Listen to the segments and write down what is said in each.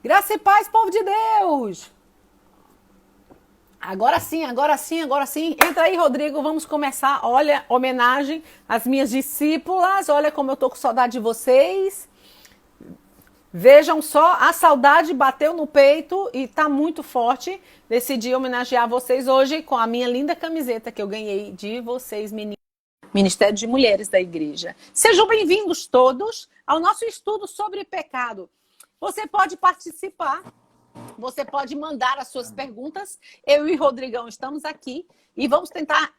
Graça e paz, povo de Deus! Agora sim, agora sim, agora sim. Entra aí, Rodrigo, vamos começar. Olha, homenagem às minhas discípulas. Olha como eu tô com saudade de vocês. Vejam só, a saudade bateu no peito e tá muito forte. Decidi homenagear vocês hoje com a minha linda camiseta que eu ganhei de vocês, meninas. Ministério de Mulheres da Igreja. Sejam bem-vindos todos ao nosso estudo sobre pecado. Você pode participar. Você pode mandar as suas perguntas. Eu e o Rodrigão estamos aqui e vamos tentar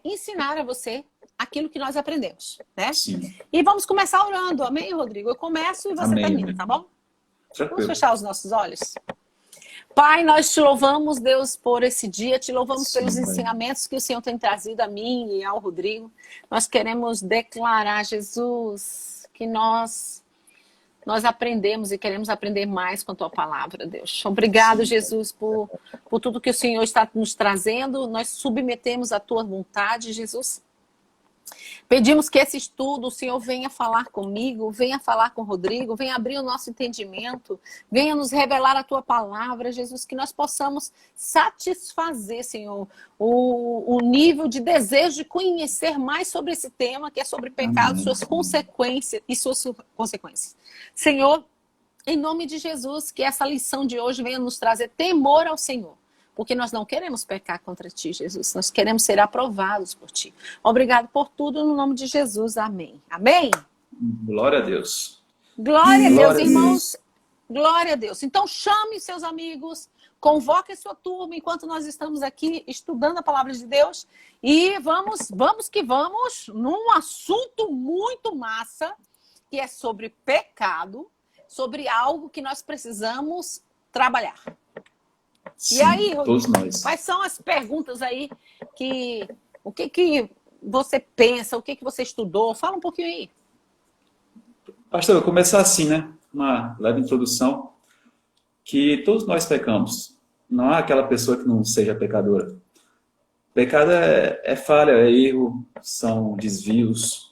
ensinar a você aquilo que nós aprendemos, né? Sim. E vamos começar orando. Amém, Rodrigo? Eu começo e você Amém, termina, amém. tá bom? Vamos Tranquilo. fechar os nossos olhos? Pai, nós te louvamos, Deus, por esse dia. Te louvamos Sim, pelos Pai. ensinamentos que o Senhor tem trazido a mim e ao Rodrigo. Nós queremos declarar, Jesus, que nós aprendemos e queremos aprender mais com a tua palavra, Deus. Obrigado, Sim, Jesus, por tudo que o Senhor está nos trazendo. Nós submetemos a tua vontade, Jesus. Pedimos que esse estudo, o Senhor venha falar comigo, venha falar com o Rodrigo, venha abrir o nosso entendimento, venha nos revelar a tua palavra, Jesus, que nós possamos satisfazer, Senhor, o nível de desejo de conhecer mais sobre esse tema, que é sobre pecado, amém. suas consequências e suas consequências. Senhor, em nome de Jesus, que essa lição de hoje venha nos trazer temor ao Senhor. Porque nós não queremos pecar contra ti, Jesus. Nós queremos ser aprovados por ti. Obrigado por tudo, no nome de Jesus. Amém. Amém? Glória a Deus. Glória a Deus, Glória a irmãos. Glória a Deus. Então chame seus amigos, convoque sua turma enquanto nós estamos aqui estudando a palavra de Deus. E vamos que vamos, num assunto muito massa, que é sobre pecado, sobre algo que nós precisamos trabalhar. Sim, E aí, Rodrigo, todos nós. quais são as perguntas aí o que você pensa, o que você estudou? Fala um pouquinho aí. Pastor, eu vou começar assim, né? Uma leve introdução. Que todos nós pecamos. Não há aquela pessoa que não seja pecadora. Pecado é falha, é erro, são desvios.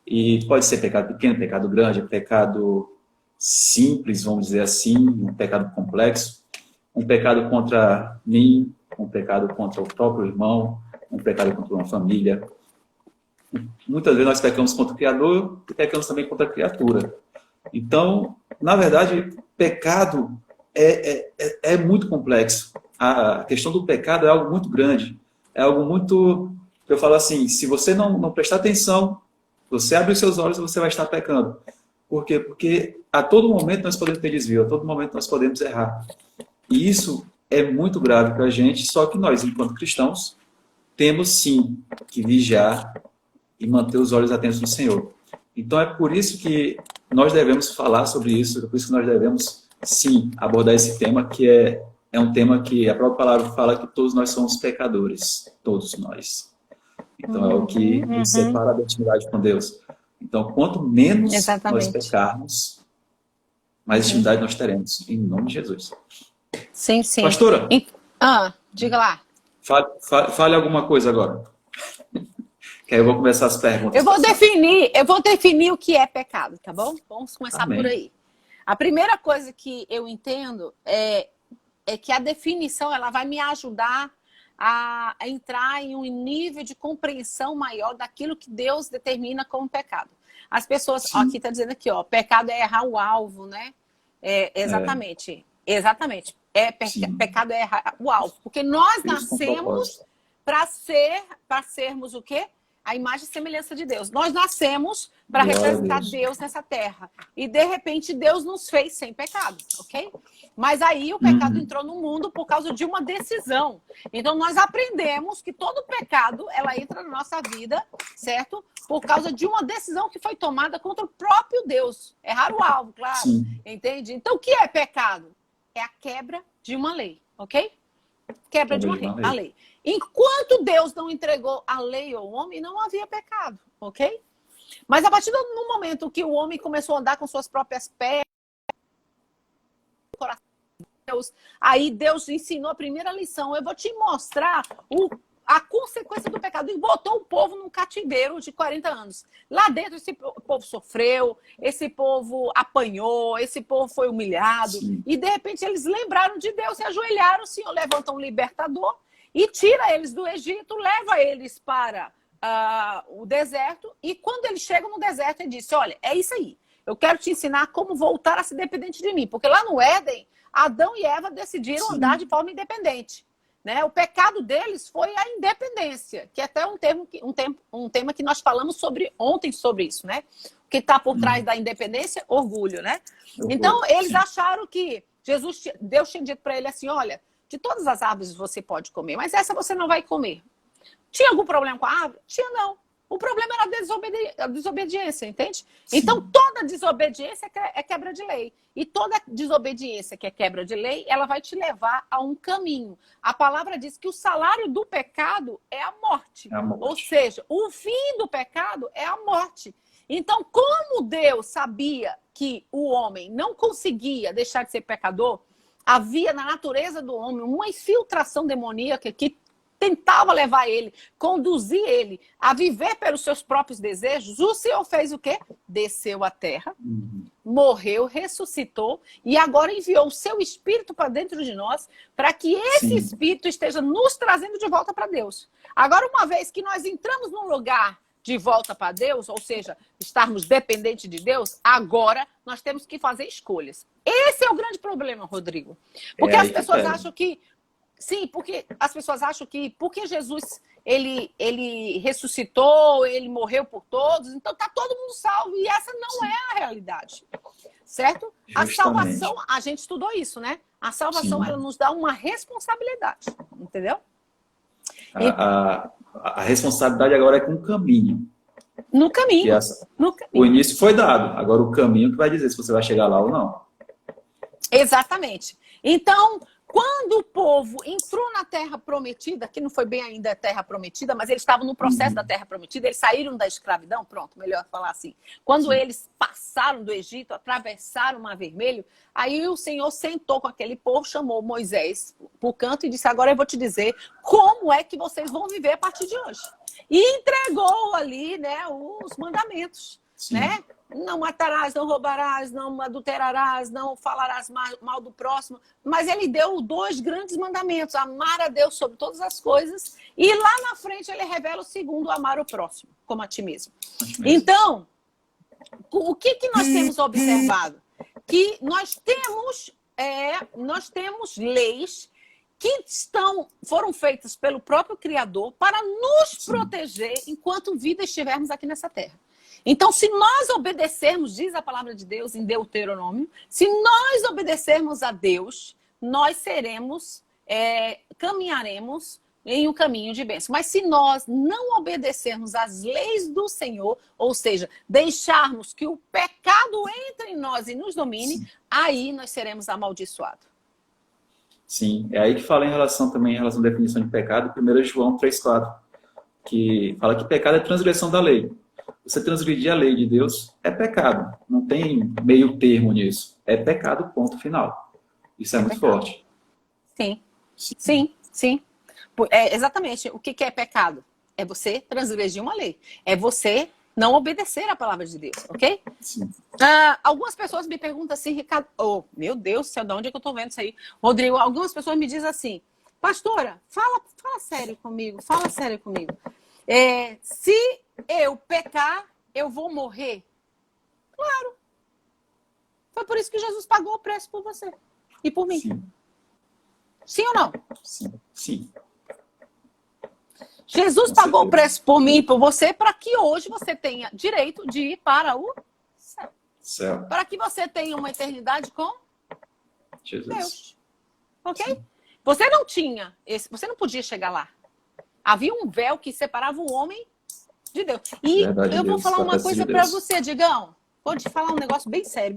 E pode ser pecado pequeno, pecado grande, pecado simples, vamos dizer assim, um pecado complexo. Um pecado contra mim, um pecado contra o próprio irmão, um pecado contra uma família. Muitas vezes nós pecamos contra o Criador e pecamos também contra a criatura. Então, na verdade, pecado é muito complexo. A questão do pecado é algo muito grande. É algo muito... Eu falo assim, se você não prestar atenção, você abre os seus olhos e você vai estar pecando. Por quê? Porque a todo momento nós podemos ter desvio, a todo momento nós podemos errar. E isso é muito grave para a gente, só que nós, enquanto cristãos, temos sim que vigiar e manter os olhos atentos no Senhor. Então é por isso que nós devemos falar sobre isso, é por isso que nós devemos sim abordar esse tema, que é um tema que a própria palavra fala que todos nós somos pecadores, todos nós. Então é o que nos separa da intimidade com Deus. Então quanto menos nós Exatamente. pecarmos, mais intimidade nós teremos, em nome de Jesus. Sim, sim. Pastora, Diga lá. fale alguma coisa agora. Que aí eu vou começar as perguntas. Eu vou definir o que é pecado, tá bom? Vamos começar Amém. por aí. A primeira coisa que eu entendo é que a definição ela vai me ajudar a entrar em um nível de compreensão maior daquilo que Deus determina como pecado. As pessoas, ó, aqui está dizendo aqui, ó, pecado é errar o alvo, né? Exatamente. Exatamente. Pecado é errar o alvo. Porque nós nascemos para sermos o quê? A imagem e semelhança de Deus. Nós nascemos para representar Deus nessa terra. E, de repente, Deus nos fez sem pecado, ok? Mas aí o pecado entrou no mundo por causa de uma decisão. Então, nós aprendemos que todo pecado, ela entra na nossa vida, certo? Por causa de uma decisão que foi tomada contra o próprio Deus. Errar o alvo, claro. Sim. Entende? Então, o que é pecado? É a quebra de uma lei, ok? Quebra de uma lei. Enquanto Deus não entregou a lei ao homem, não havia pecado, ok? Mas a partir do momento que o homem começou a andar com suas próprias pernas, aí Deus ensinou a primeira lição. Eu vou te mostrar a consequência do pecado e botou o povo num cativeiro de 40 anos. Lá dentro, esse povo sofreu, esse povo apanhou, esse povo foi humilhado. Sim. E, de repente, eles lembraram de Deus, se ajoelharam, o Senhor levanta um libertador e tira eles do Egito, leva eles para o deserto. E quando eles chegam no deserto, ele disse, olha, é isso aí. Eu quero te ensinar como voltar a ser dependente de mim. Porque lá no Éden, Adão e Eva decidiram Sim. andar de forma independente. Né? O pecado deles foi a independência, que é até um tema que nós falamos ontem sobre isso, né? O que está por trás da independência? Orgulho, né? Então, eles acharam que Deus tinha dito para ele assim, olha, de todas as árvores você pode comer, mas essa você não vai comer. Tinha algum problema com a árvore? Tinha, não. O problema era a desobediência, entende? Sim. Então, toda desobediência é quebra de lei. E toda desobediência que é quebra de lei, ela vai te levar a um caminho. A palavra diz que o salário do pecado é a morte. Ou seja, o fim do pecado é a morte. Então, como Deus sabia que o homem não conseguia deixar de ser pecador, havia na natureza do homem uma infiltração demoníaca que tentava levar ele, conduzir ele a viver pelos seus próprios desejos. O Senhor fez o quê? Desceu à terra, morreu, ressuscitou e agora enviou o seu Espírito para dentro de nós para que esse Espírito esteja nos trazendo de volta para Deus. Agora, uma vez que nós entramos num lugar de volta para Deus, ou seja, estarmos dependentes de Deus, agora nós temos que fazer escolhas. Esse é o grande problema, Rodrigo. Porque as pessoas acham que sim, porque as pessoas acham que porque Jesus ele ressuscitou, ele morreu por todos, então está todo mundo salvo. E essa não é a realidade, certo? Justamente. A salvação, a gente estudou isso, né? A salvação, ela nos dá uma responsabilidade, entendeu? A responsabilidade agora é com o caminho. No caminho. No caminho. O início foi dado, agora o caminho que vai dizer se você vai chegar lá ou não. Exatamente. Então, quando o povo entrou na Terra Prometida, que não foi bem ainda a Terra Prometida, mas eles estavam no processo da Terra Prometida, eles saíram da escravidão, pronto, melhor falar assim. Quando eles passaram do Egito, atravessaram o Mar Vermelho, aí o Senhor sentou com aquele povo, chamou Moisés para o canto e disse, agora eu vou te dizer como é que vocês vão viver a partir de hoje. E entregou ali, né, os mandamentos, né? Não matarás, não roubarás, não adulterarás, não falarás mal do próximo. Mas ele deu 2 grandes mandamentos. Amar a Deus sobre todas as coisas. E lá na frente ele revela o segundo, amar o próximo, como a ti mesmo. Então, o que nós temos observado? Que nós temos leis que foram feitas pelo próprio Criador para nos proteger enquanto vida estivermos aqui nessa terra. Então, se nós obedecermos, diz a palavra de Deus em Deuteronômio, se nós obedecermos a Deus, nós caminharemos em um caminho de bênção. Mas se nós não obedecermos às leis do Senhor, ou seja, deixarmos que o pecado entre em nós e nos domine, aí nós seremos amaldiçoados. Sim, é aí que fala em relação à definição de pecado, 1 João 3,4, que fala que pecado é transgressão da lei. Você transgredir a lei de Deus é pecado. Não tem meio termo nisso. É pecado, ponto final. Isso é muito forte. Sim. Exatamente. O que é pecado? É você transgredir uma lei. É você não obedecer à palavra de Deus, ok? Sim. Algumas pessoas me perguntam assim, Ricardo... Oh, meu Deus do céu, de onde é que eu tô vendo isso aí? Rodrigo, algumas pessoas me dizem assim, pastora, fala sério comigo, se eu pecar, eu vou morrer? Claro. Foi por isso que Jesus pagou o preço por você e por mim. Sim ou não? Sim. Jesus pagou o preço por mim e por você para que hoje você tenha direito de ir para o céu. Para que você tenha uma eternidade com Jesus. Deus. Ok? Você não podia chegar lá. Havia um véu que separava o homem de Deus. E eu vou falar uma coisa para você, Digão. Vou te falar um negócio bem sério.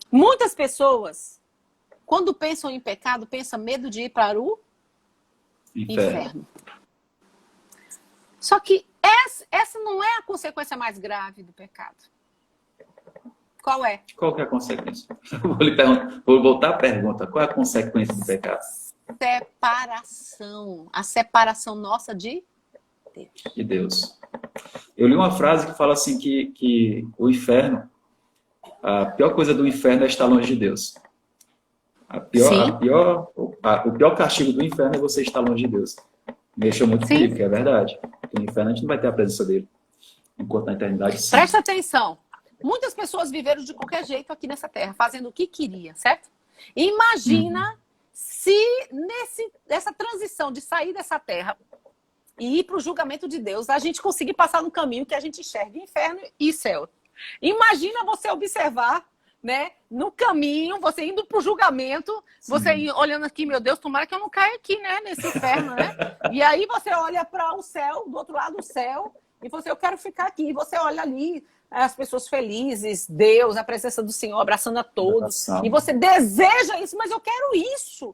Muitas pessoas, quando pensam em pecado, pensam medo de ir para o inferno. Só que essa não é a consequência mais grave do pecado. Qual é? Qual que é a consequência? Vou voltar à pergunta. Qual é a consequência do pecado? separação. A separação nossa de Deus. De Deus. Eu li uma frase que fala assim que o inferno, a pior coisa do inferno é estar longe de Deus. O pior castigo do inferno é você estar longe de Deus. Mexeu muito comigo, que é verdade. Porque no inferno a gente não vai ter a presença dele. Enquanto na eternidade, sim. Presta atenção. Muitas pessoas viveram de qualquer jeito aqui nessa terra, fazendo o que queria, certo? Imagina se nessa transição de sair dessa terra e ir para o julgamento de Deus, a gente conseguir passar no caminho que a gente enxerga inferno e céu. Imagina você observar, né, no caminho, você indo para o julgamento, você olhando aqui, meu Deus, tomara que eu não caia aqui, né, nesse inferno, né? E aí você olha para o céu, do outro lado do céu, e você, eu quero ficar aqui. E você olha ali, as pessoas felizes, Deus, a presença do Senhor, abraçando a todos. E você deseja isso, mas eu quero isso.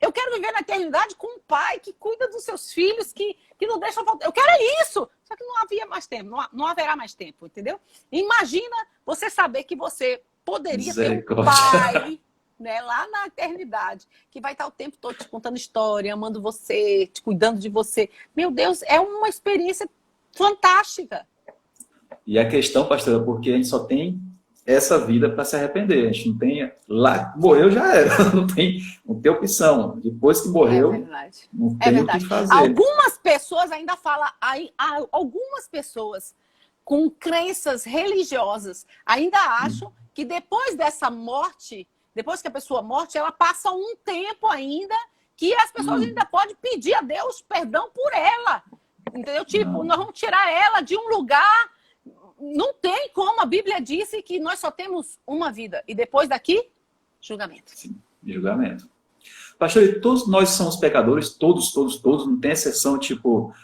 Eu quero viver na eternidade com um pai que cuida dos seus filhos, que não deixa faltar. Eu quero isso! Só que não havia mais tempo, não haverá mais tempo, entendeu? Imagina você saber que você poderia ter um pai, né, lá na eternidade, que vai estar o tempo todo te contando história, amando você, te cuidando de você. Meu Deus, é uma experiência fantástica. E a questão, pastora, porque a gente só tem essa vida para se arrepender. A gente não tem... Lá, morreu já era. Não tem opção. Depois que morreu, não tem o que fazer. Algumas pessoas ainda falam... Algumas pessoas com crenças religiosas ainda acham que depois dessa morte, depois que a pessoa morte, ela passa um tempo ainda que as pessoas ainda podem pedir a Deus perdão por ela. Entendeu? Tipo, nós vamos tirar ela de um lugar... Não tem como. A Bíblia disse que nós só temos uma vida. E depois daqui, julgamento. Sim, julgamento. Pastor, todos nós somos pecadores, todos, não tem exceção, tipo,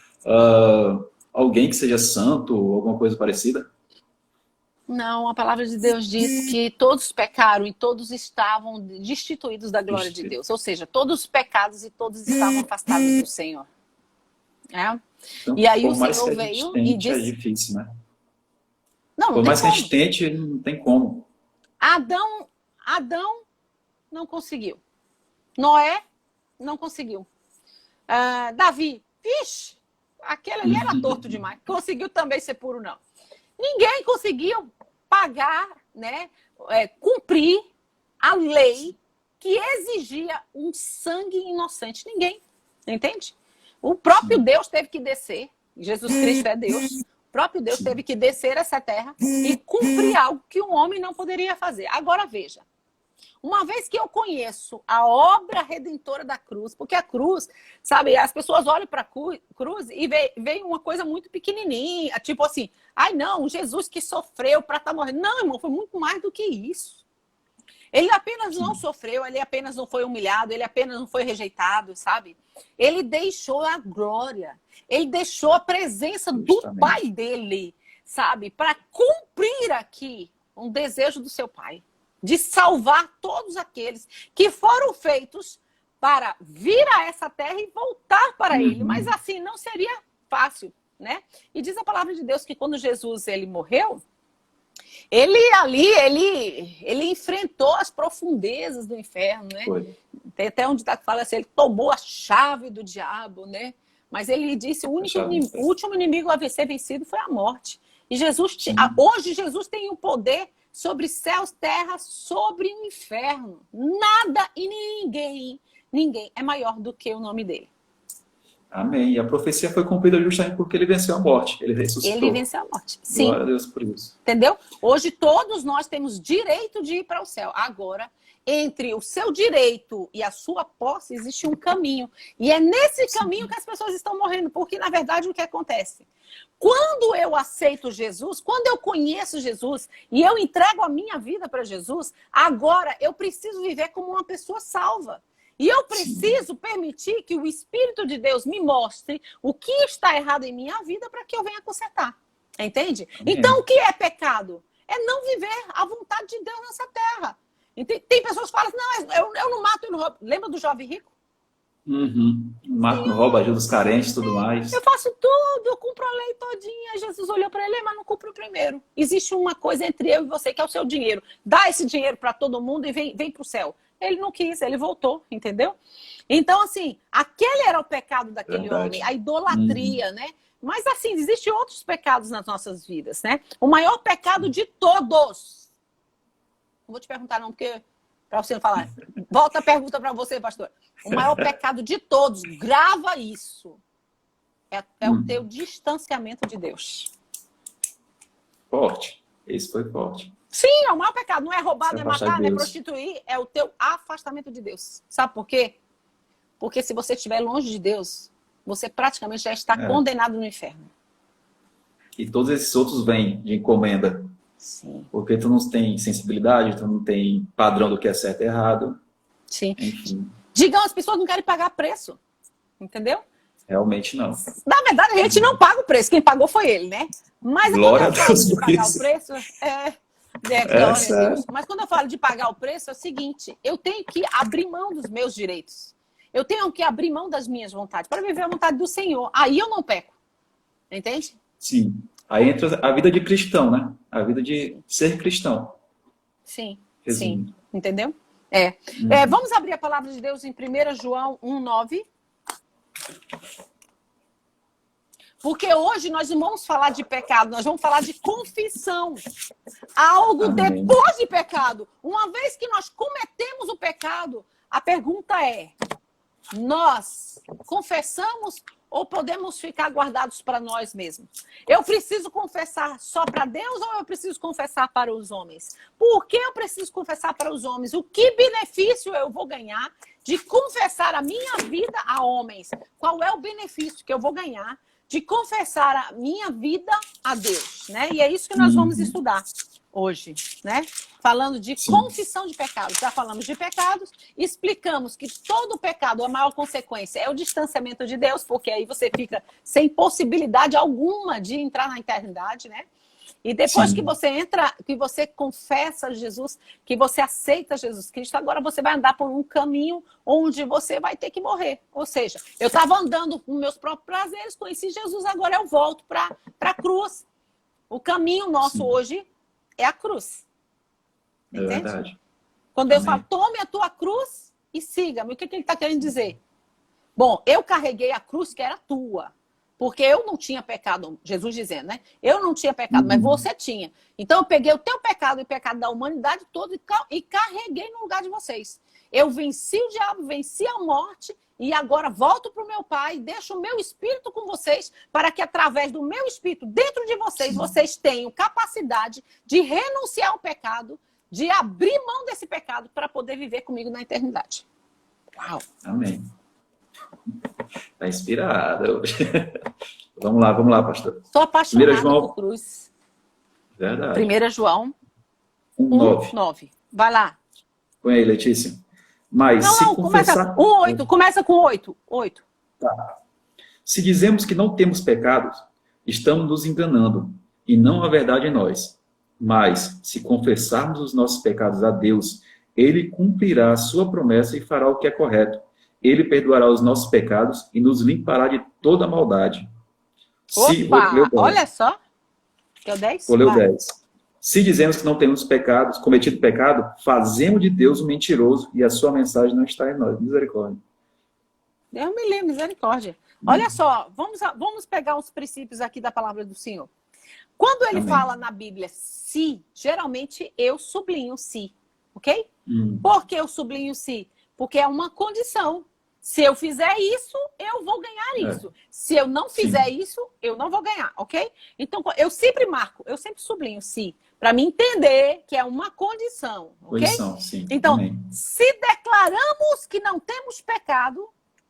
alguém que seja santo ou alguma coisa parecida? Não, a palavra de Deus diz que todos pecaram e todos estavam destituídos da glória de Deus. Ou seja, todos os pecados e todos estavam afastados do Senhor. É? Então, e aí o Senhor veio e disse... É difícil, né? Não, por mais que a gente tente, não tem como. Adão não conseguiu. Noé não conseguiu. Davi, vixe, aquele ali era torto demais. Conseguiu também ser puro, não. Ninguém conseguiu pagar, né, cumprir a lei que exigia um sangue inocente. Ninguém, entende? O próprio Deus teve que descer. Jesus Cristo é Deus. O próprio Deus teve que descer essa terra e cumprir algo que um homem não poderia fazer. Agora veja, uma vez que eu conheço a obra redentora da cruz, porque a cruz, sabe, as pessoas olham para a cruz e veem uma coisa muito pequenininha, tipo assim, ai não, Jesus que sofreu para estar morrendo. Não, irmão, foi muito mais do que isso. Ele apenas não sofreu, ele apenas não foi humilhado, ele apenas não foi rejeitado, sabe? Ele deixou a glória, ele deixou a presença do pai dele, sabe? Para cumprir aqui um desejo do seu pai, de salvar todos aqueles que foram feitos para vir a essa terra e voltar para ele. Mas assim, não seria fácil, né? E diz a palavra de Deus que quando Jesus ele morreu, ele enfrentou as profundezas do inferno, né? Foi. Tem até um ditado que fala assim, ele tomou a chave do diabo, né? Mas ele disse, o último inimigo a ser vencido foi a morte. E hoje Jesus tem o poder sobre céus, terra, sobre o inferno. Nada e ninguém é maior do que o nome dele. Amém. E a profecia foi cumprida justamente porque ele venceu a morte. Ele ressuscitou. Ele venceu a morte. Sim. Glória a Deus por isso. Entendeu? Hoje todos nós temos direito de ir para o céu. Agora, entre o seu direito e a sua posse, existe um caminho. E é nesse caminho que as pessoas estão morrendo. Porque, na verdade, o que acontece? Quando eu aceito Jesus, quando eu conheço Jesus e eu entrego a minha vida para Jesus, agora eu preciso viver como uma pessoa salva. E eu preciso permitir que o Espírito de Deus me mostre o que está errado em minha vida para que eu venha consertar. Entende? Então, o que é pecado? É não viver a vontade de Deus nessa terra. Tem pessoas que falam, não, eu não mato, eu não roubo. Lembra do jovem rico? Mato, não rouba, ajuda os carentes e tudo mais. Eu faço tudo, eu cumpro a lei todinha. Jesus olhou para ele, mas não cumpro o primeiro. Existe uma coisa entre eu e você, que é o seu dinheiro. Dá esse dinheiro para todo mundo e vem para o céu. ele não quis, ele voltou, entendeu? Então, assim, aquele era o pecado daquele Verdade. homem, a idolatria, né? Mas, assim, existem outros pecados nas nossas vidas, né? O maior pecado de todos. Não vou te perguntar não, porque para você não falar. Volta a pergunta para você, pastor. O maior pecado de todos, grava isso. É o teu distanciamento de Deus. Forte. Esse foi forte. Sim, é o maior pecado. Não é roubar, Se não é afastar matar, de não é Deus. prostituir. É o teu afastamento de Deus. Sabe por quê? Porque se você estiver longe de Deus, você praticamente já está condenado no inferno. E todos esses outros vêm de encomenda. Sim. Porque tu não tem sensibilidade, tu não tem padrão do que é certo e errado. Sim. Enfim, Digam, as pessoas não querem pagar preço. Entendeu? realmente não. Na verdade, a gente não paga o preço. Quem pagou foi ele, né? Mas Glória quando eu a falo Deus de por pagar isso. o preço, glória a Essa- Deus. Mas quando eu falo de pagar o preço, é o seguinte: eu tenho que abrir mão dos meus direitos. Eu tenho que abrir mão das minhas vontades para viver a vontade do Senhor. Aí eu não peco. Entende? Sim. Aí entra a vida de cristão, né? A vida de ser cristão. Sim, Resumindo. sim. Entendeu? Vamos abrir a palavra de Deus em 1 João 1,9. Porque hoje nós não vamos falar de pecado, nós vamos falar de confissão. Algo Amém. depois de pecado. Uma vez que nós cometemos o pecado, a pergunta é: nós confessamos ou podemos ficar guardados para nós mesmos? Eu preciso confessar só para Deus ou eu preciso confessar para os homens? Por que eu preciso confessar para os homens? O que benefício eu vou ganhar de confessar a minha vida a homens? Qual é o benefício que eu vou ganhar de confessar a minha vida a Deus, né? E é isso que nós vamos estudar hoje, né? Falando de confissão de pecados. Já falamos de pecados, explicamos que todo pecado, a maior consequência é o distanciamento de Deus, porque aí você fica sem possibilidade alguma de entrar na eternidade, né? E depois que você entra, que você confessa Jesus, que você aceita Jesus Cristo, agora você vai andar por um caminho onde você vai ter que morrer. Ou seja, eu estava andando com meus próprios prazeres, conheci Jesus, agora eu volto para a cruz. O caminho nosso hoje é a cruz. É Entende? verdade. Quando Deus fala, tome a tua cruz e siga-me, o que ele está querendo dizer? Bom, eu carreguei a cruz que era tua. Porque eu não tinha pecado, Jesus dizendo, né? Eu não tinha pecado, mas você tinha. Então eu peguei o teu pecado e o pecado da humanidade toda e carreguei no lugar de vocês. Eu venci o diabo, venci a morte e agora volto para o meu Pai, deixo o meu espírito com vocês para que através do meu espírito dentro de vocês, vocês tenham capacidade de renunciar ao pecado, de abrir mão desse pecado para poder viver comigo na eternidade. Uau! Amém. Está inspirada hoje. Vamos lá, pastor. Estou apaixonada 1 João. por cruz. Verdade. 1 João 1:9. 1:9. Vai lá. Põe aí, Letícia. Mas se confessar... começa com 8. 8. Tá. Se dizemos que não temos pecados, estamos nos enganando, e não há verdade em nós. Mas, se confessarmos os nossos pecados a Deus, Ele cumprirá a sua promessa e fará o que é correto. Ele perdoará os nossos pecados e nos limpará de toda maldade. Opa! Olha só. Que é o 10? Vou ler o 10. Se dizemos que não temos pecados, cometido pecado, fazemos de Deus um mentiroso e a sua mensagem não está em nós. Misericórdia. Deus me livre, misericórdia. Olha só, vamos pegar os princípios aqui da palavra do Senhor. Quando ele fala na Bíblia se, geralmente eu sublinho se, ok? Por que eu sublinho se? Porque é uma condição. Se eu fizer isso, eu vou ganhar isso. Se eu não fizer isso, eu não vou ganhar, ok? Então, eu sempre marco, eu sempre sublinho se, para me entender que é uma condição, ok? Condição, sim. Então, Amém. se declaramos que não temos pecado,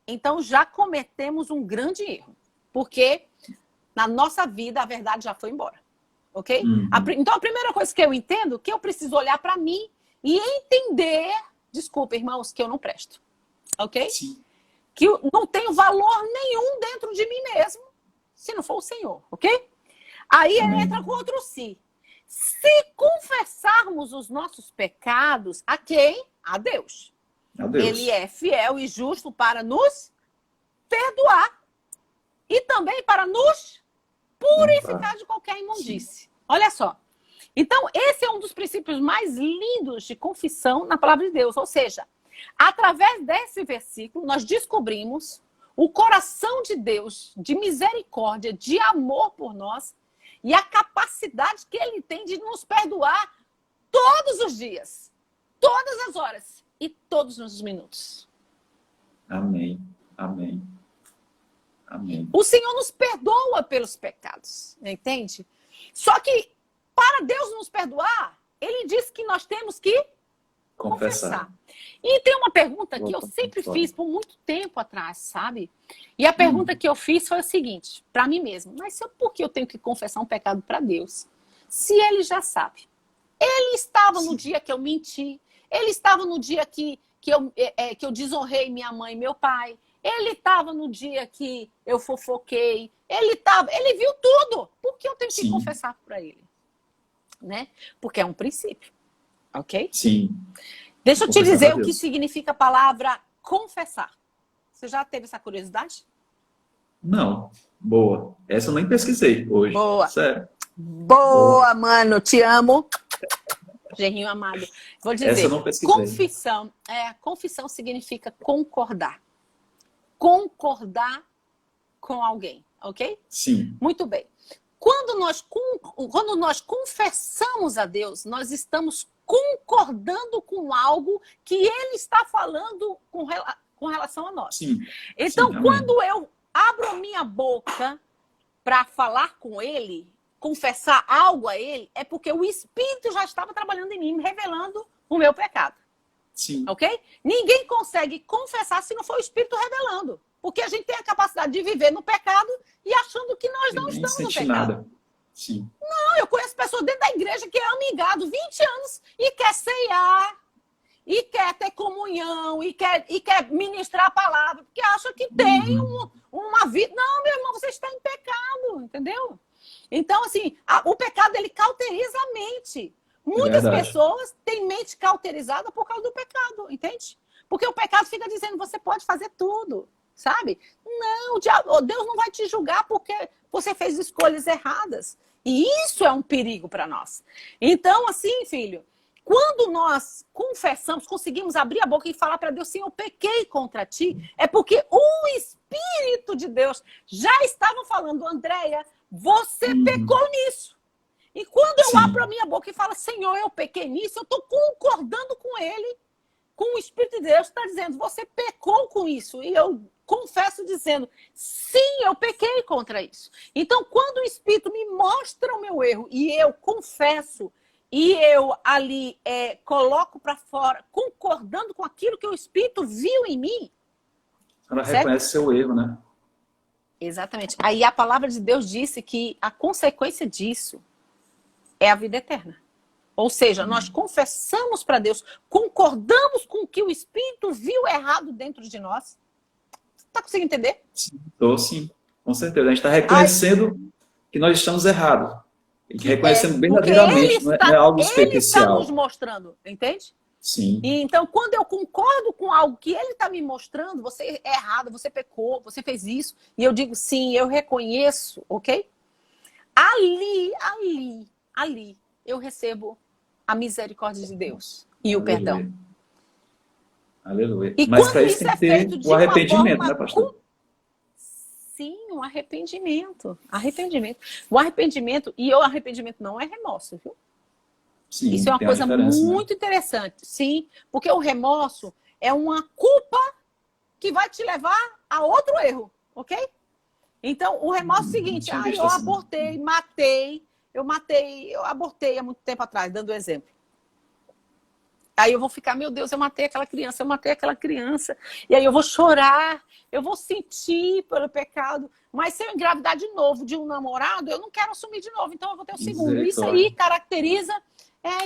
então já cometemos um grande erro. Porque na nossa vida a verdade já foi embora, ok? Então, a primeira coisa que eu entendo é que eu preciso olhar para mim e entender, desculpa, irmãos, que eu não presto, ok? Sim. Que eu não tenho valor nenhum dentro de mim mesmo, se não for o Senhor, ok? Aí ele entra com outro se. Se confessarmos os nossos pecados, a quem? A Deus. A Deus. Ele é fiel e justo para nos perdoar e também para nos purificar de qualquer imundície. Sim. Olha só. Então, esse é um dos princípios mais lindos de confissão na palavra de Deus. Ou seja, Através desse versículo, nós descobrimos o coração de Deus, de misericórdia, de amor por nós, e a capacidade que ele tem de nos perdoar todos os dias, todas as horas e todos os minutos. Amém. Amém. Amém. O Senhor nos perdoa pelos pecados, entende? Só que para Deus nos perdoar, ele diz que nós temos que confessar. E tem uma pergunta que eu sempre fiz por muito tempo atrás, sabe? E a pergunta que eu fiz foi o seguinte, para mim mesmo: mas por que eu tenho que confessar um pecado para Deus? Se ele já sabe. Ele estava no dia que eu menti, ele estava no dia que eu desonrei minha mãe e meu pai, ele estava no dia que eu fofoquei, ele viu tudo. Por que eu tenho que confessar para ele? Né? Porque é um princípio. Ok? Sim. Deixa eu te dizer o que significa a palavra confessar. Você já teve essa curiosidade? Não. Boa. Essa eu nem pesquisei hoje. Boa. Sério. Boa, mano. Te amo. Gerrinho amado. Vou dizer, essa eu não pesquisei. Confissão significa concordar. Concordar com alguém, ok? Sim. Muito bem. Quando nós confessamos a Deus, nós estamos concordando com algo que ele está falando com relação a nós. Sim. Então, Sim, quando eu abro minha boca para falar com ele, confessar algo a ele, é porque o Espírito já estava trabalhando em mim, me revelando o meu pecado. Sim. Ok? Ninguém consegue confessar se não for o Espírito revelando. Porque a gente tem a capacidade de viver no pecado e achando que nós não estamos no pecado. Nada. Sim. Não, eu conheço pessoas dentro da igreja que é amigado 20 anos e quer ceiar, e quer ter comunhão, e quer ministrar a palavra, porque acha que tem uma vida. Não, meu irmão, você está em pecado, entendeu? Então, assim, o pecado, ele cauteriza a mente. Muitas pessoas têm mente cauterizada por causa do pecado, entende? Porque o pecado fica dizendo, você pode fazer tudo, sabe? Não, Deus não vai te julgar porque você fez escolhas erradas. E isso é um perigo para nós. Então, assim, filho, quando nós confessamos, conseguimos abrir a boca e falar para Deus, sim, eu pequei contra ti, é porque o Espírito de Deus já estava falando, Andréia, você pecou nisso. E quando eu abro a minha boca e falo, Senhor, eu pequei nisso, eu estou concordando com ele, com o Espírito de Deus, está dizendo, você pecou com isso. E eu confesso dizendo, sim, eu pequei contra isso. Então, quando o Espírito me mostra o meu erro e eu confesso, e eu ali coloco para fora, concordando com aquilo que o Espírito viu em mim. Ela reconhece seu erro, né? Exatamente. Aí a palavra de Deus disse que a consequência disso é a vida eterna. Ou seja, nós confessamos para Deus, concordamos com o que o Espírito viu errado dentro de nós. Está conseguindo entender? Sim, sim, com certeza. A gente está reconhecendo que nós estamos errados. E que reconhecendo verdadeiramente, não é algo superficial. Ele está nos mostrando, entende? Sim. E então, quando eu concordo com algo que ele está me mostrando, você é errado, você pecou, você fez isso, e eu digo, sim, eu reconheço, ok? Ali, eu recebo a misericórdia de Deus e o perdão. Aleluia. E mas para isso tem que ter o arrependimento, né, pastor? Sim, um arrependimento. O arrependimento, e o arrependimento não é remorso, viu? Sim, isso é uma coisa muito interessante. Sim, porque o remorso é uma culpa que vai te levar a outro erro, ok? Então, o remorso é o seguinte, eu abortei, eu abortei há muito tempo atrás, dando exemplo. Aí eu vou ficar, meu Deus, eu matei aquela criança. E aí eu vou chorar, eu vou sentir pelo pecado. Mas se eu engravidar de novo de um namorado, eu não quero assumir de novo. Então eu vou ter um segundo. Isso aí caracteriza...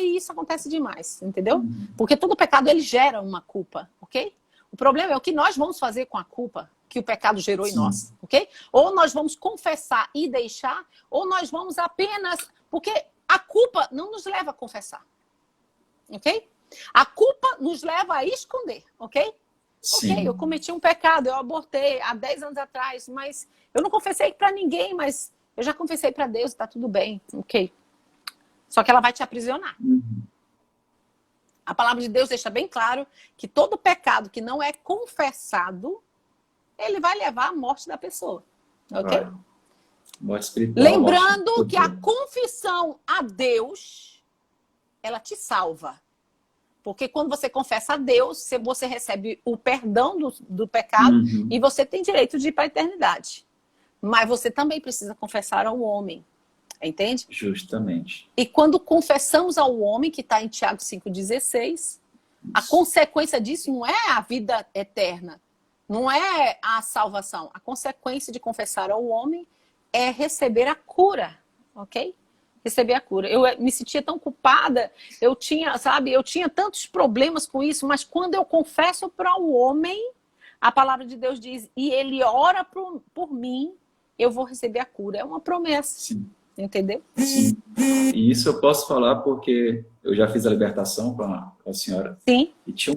isso acontece demais, entendeu? Porque todo pecado, ele gera uma culpa, ok? O problema é o que nós vamos fazer com a culpa que o pecado gerou em nós, ok? Ou nós vamos confessar e deixar, ou nós vamos apenas... Porque a culpa não nos leva a confessar, ok? A culpa nos leva a esconder, ok? Sim. Ok, eu cometi um pecado, eu abortei há 10 anos atrás, mas eu não confessei para ninguém, mas eu já confessei para Deus, tá tudo bem, ok? Só que ela vai te aprisionar. A palavra de Deus deixa bem claro que todo pecado que não é confessado, ele vai levar à morte da pessoa. Ok? Vai. Morte espiritual. Lembrando morte que a confissão a Deus, ela te salva. Porque quando você confessa a Deus, você recebe o perdão do pecado e você tem direito de ir para a eternidade. Mas você também precisa confessar ao homem. Entende? Justamente. E quando confessamos ao homem, que está em Tiago 5,16, a consequência disso não é a vida eterna, não é a salvação. A consequência de confessar ao homem é receber a cura, ok? Receber a cura. Eu me sentia tão culpada, eu tinha tantos problemas com isso, mas quando eu confesso para o homem, a palavra de Deus diz, e ele ora por mim, eu vou receber a cura. É uma promessa. Sim. Entendeu? Sim. E isso eu posso falar porque eu já fiz a libertação com a senhora. Sim. E tinha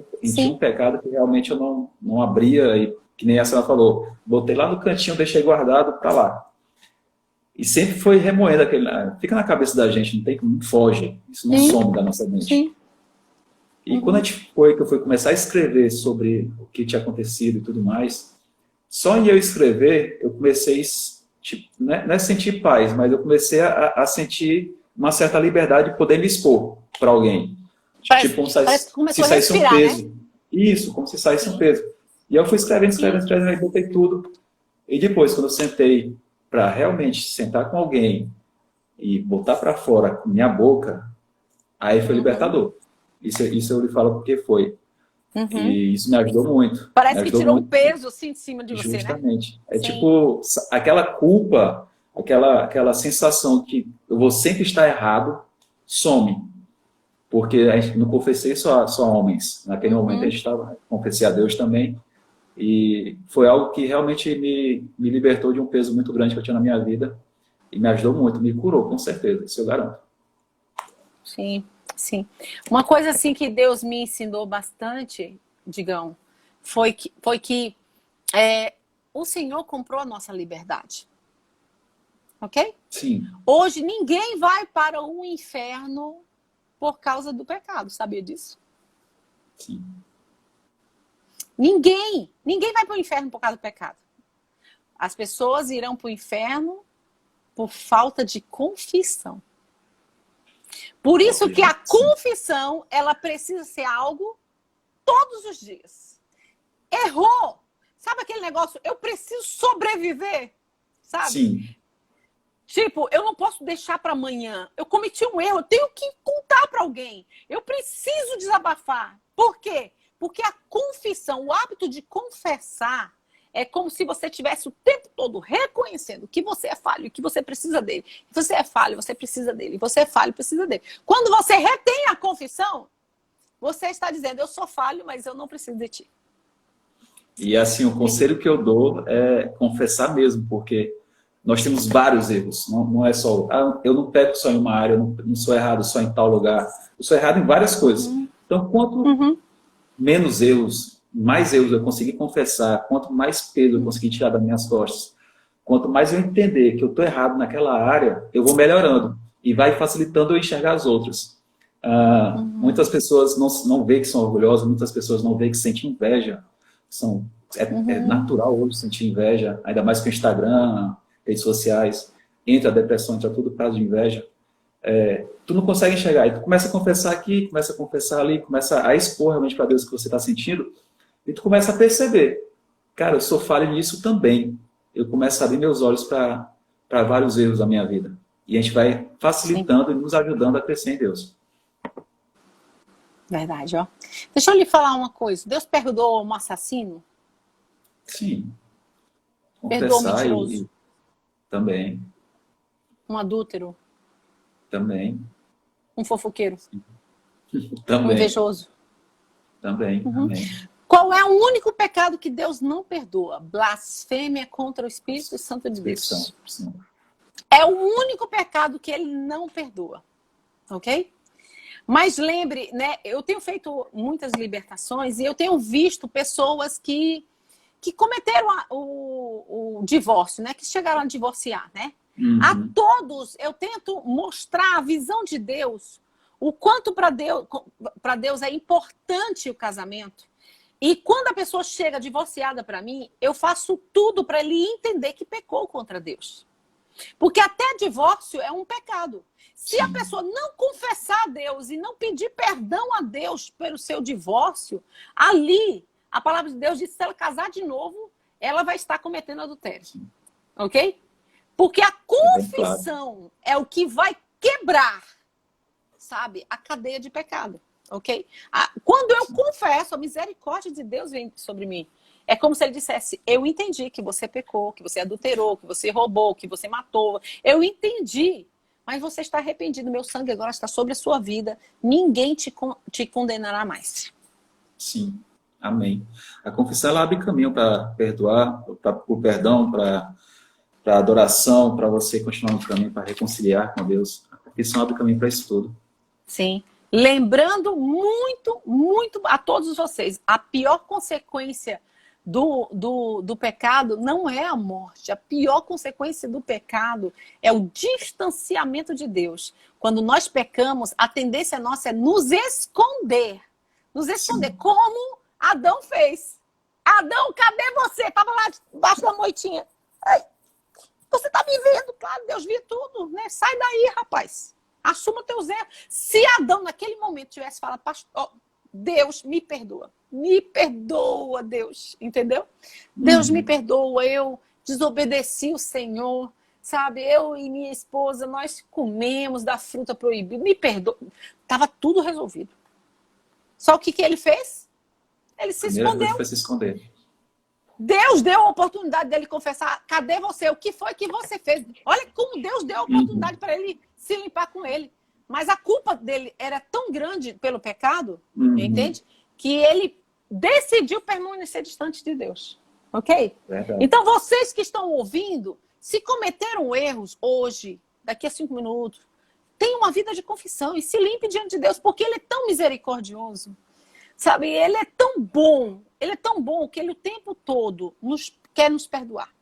um pecado que realmente eu não abria, e que nem a senhora falou, botei lá no cantinho, deixei guardado para lá. E sempre foi remoendo aquele. Fica na cabeça da gente, não foge. Isso não some da nossa mente. Sim. E quando que eu fui começar a escrever sobre o que tinha acontecido e tudo mais, só em eu escrever, eu comecei, tipo, não é sentir paz, mas eu comecei a sentir uma certa liberdade de poder me expor para alguém. Parece, tipo, como se saísse respirar, um peso. né? Isso, como se saísse um peso. E eu fui escrevendo, aí botei tudo. E depois, quando eu sentei para realmente sentar com alguém e botar para fora com minha boca, aí foi libertador. Isso eu lhe falo porque foi. E isso me ajudou muito. Parece que tirou um peso assim de cima de você, né? Justamente. É tipo aquela culpa, aquela sensação que eu vou sempre estar errado, some. Porque a gente não confessei só homens. Naquele momento a gente confessei a Deus também. E foi algo que realmente me libertou de um peso muito grande que eu tinha na minha vida. E me ajudou muito, me curou, com certeza. Isso eu garanto. Sim, sim. Uma coisa assim que Deus me ensinou bastante, Digão, foi que o Senhor comprou a nossa liberdade. Ok? Sim. Hoje ninguém vai para o inferno por causa do pecado, sabia disso? Sim. Ninguém vai para o inferno por causa do pecado. As pessoas irão para o inferno por falta de confissão. Por isso que a confissão, ela precisa ser algo todos os dias. Errou! Sabe aquele negócio? Eu preciso sobreviver, sabe? Sim. Tipo, eu não posso deixar para amanhã. Eu cometi um erro, eu tenho que contar para alguém. Eu preciso desabafar. Por quê? Porque a confissão, o hábito de confessar, é como se você tivesse o tempo todo reconhecendo que você é falho, que você precisa dele. Você é falho, você precisa dele. Você é falho, precisa dele. Quando você retém a confissão, você está dizendo, eu sou falho, mas eu não preciso de ti. E assim, o conselho que eu dou é confessar mesmo, porque nós temos vários erros. Não é só, eu não peco só em uma área, eu não sou errado só em tal lugar. Eu sou errado em várias coisas. Então, quanto menos erros, mais erros eu conseguir confessar, quanto mais peso eu conseguir tirar das minhas costas, quanto mais eu entender que eu estou errado naquela área, eu vou melhorando e vai facilitando eu enxergar as outras. Muitas pessoas não veem que são orgulhosas, muitas pessoas não veem que sentem inveja. É natural hoje sentir inveja, ainda mais com o Instagram, redes sociais, entra a depressão, entra tudo por causa de inveja. Tu não consegue enxergar, e tu começa a confessar aqui, começa a confessar ali, começa a expor realmente para Deus o que você está sentindo, e tu começa a perceber, cara, eu sou falho nisso também. Eu começo a abrir meus olhos para vários erros da minha vida. E a gente vai facilitando e nos ajudando a crescer em Deus. Verdade, ó. Deixa eu lhe falar uma coisa. Deus perdoou um assassino? Sim. Perdoou um Confessar mentiroso? Também. Um adúltero? Também. Um fofoqueiro? Também. Um invejoso? Também. Qual é o único pecado que Deus não perdoa? Blasfêmia contra o Espírito Santo de Deus. É o único pecado que ele não perdoa. Ok? Mas lembre, né? Eu tenho feito muitas libertações e eu tenho visto pessoas que cometeram o divórcio, né? Que chegaram a divorciar, né? A todos eu tento mostrar a visão de Deus, o quanto para Deus é importante o casamento. E quando a pessoa chega divorciada para mim, eu faço tudo para ele entender que pecou contra Deus. Porque até divórcio é um pecado. Se a pessoa não confessar a Deus e não pedir perdão a Deus pelo seu divórcio, ali, a palavra de Deus diz que se ela casar de novo, ela vai estar cometendo adultério. Ok? Porque a confissão é o que vai quebrar, sabe, a cadeia de pecado. Ok? Quando eu confesso, a misericórdia de Deus vem sobre mim. É como se ele dissesse, eu entendi que você pecou, que você adulterou, que você roubou, que você matou. Eu entendi, mas você está arrependido. Meu sangue agora está sobre a sua vida. Ninguém te condenará mais. Sim, amém. A confissão ela abre caminho para perdoar, para o perdão, para adoração, para você continuar no caminho, para reconciliar com Deus. A confissão abre caminho para isso tudo. Sim. Lembrando muito, muito a todos vocês, a pior consequência do pecado não é a morte. A pior consequência do pecado é o distanciamento de Deus. Quando nós pecamos, a tendência nossa é nos esconder. Nos esconder, sim, como Adão fez. Adão, cadê você? Estava lá debaixo da moitinha. Ai, você está me vendo, claro, Deus via tudo, né? Sai daí, rapaz. Assuma teus erros. Se Adão, naquele momento, tivesse falado, pastor, Deus, me perdoa. Me perdoa, Deus. Entendeu? Deus me perdoa. Eu desobedeci o Senhor. Sabe? Eu e minha esposa, nós comemos da fruta proibida. Me perdoa. Estava tudo resolvido. Só o que ele fez? Ele se escondeu. Foi se esconder. Deus deu a oportunidade dele confessar. Cadê você? O que foi que você fez? Olha como Deus deu a oportunidade para ele se limpar com ele. Mas a culpa dele era tão grande pelo pecado, entende? Que ele decidiu permanecer distante de Deus. Ok? Verdade. Então, vocês que estão ouvindo, se cometeram erros hoje, daqui a 5 minutos, tenham uma vida de confissão e se limpe diante de Deus, porque ele é tão misericordioso. Sabe? Ele é tão bom. Ele é tão bom que ele o tempo todo quer nos perdoar.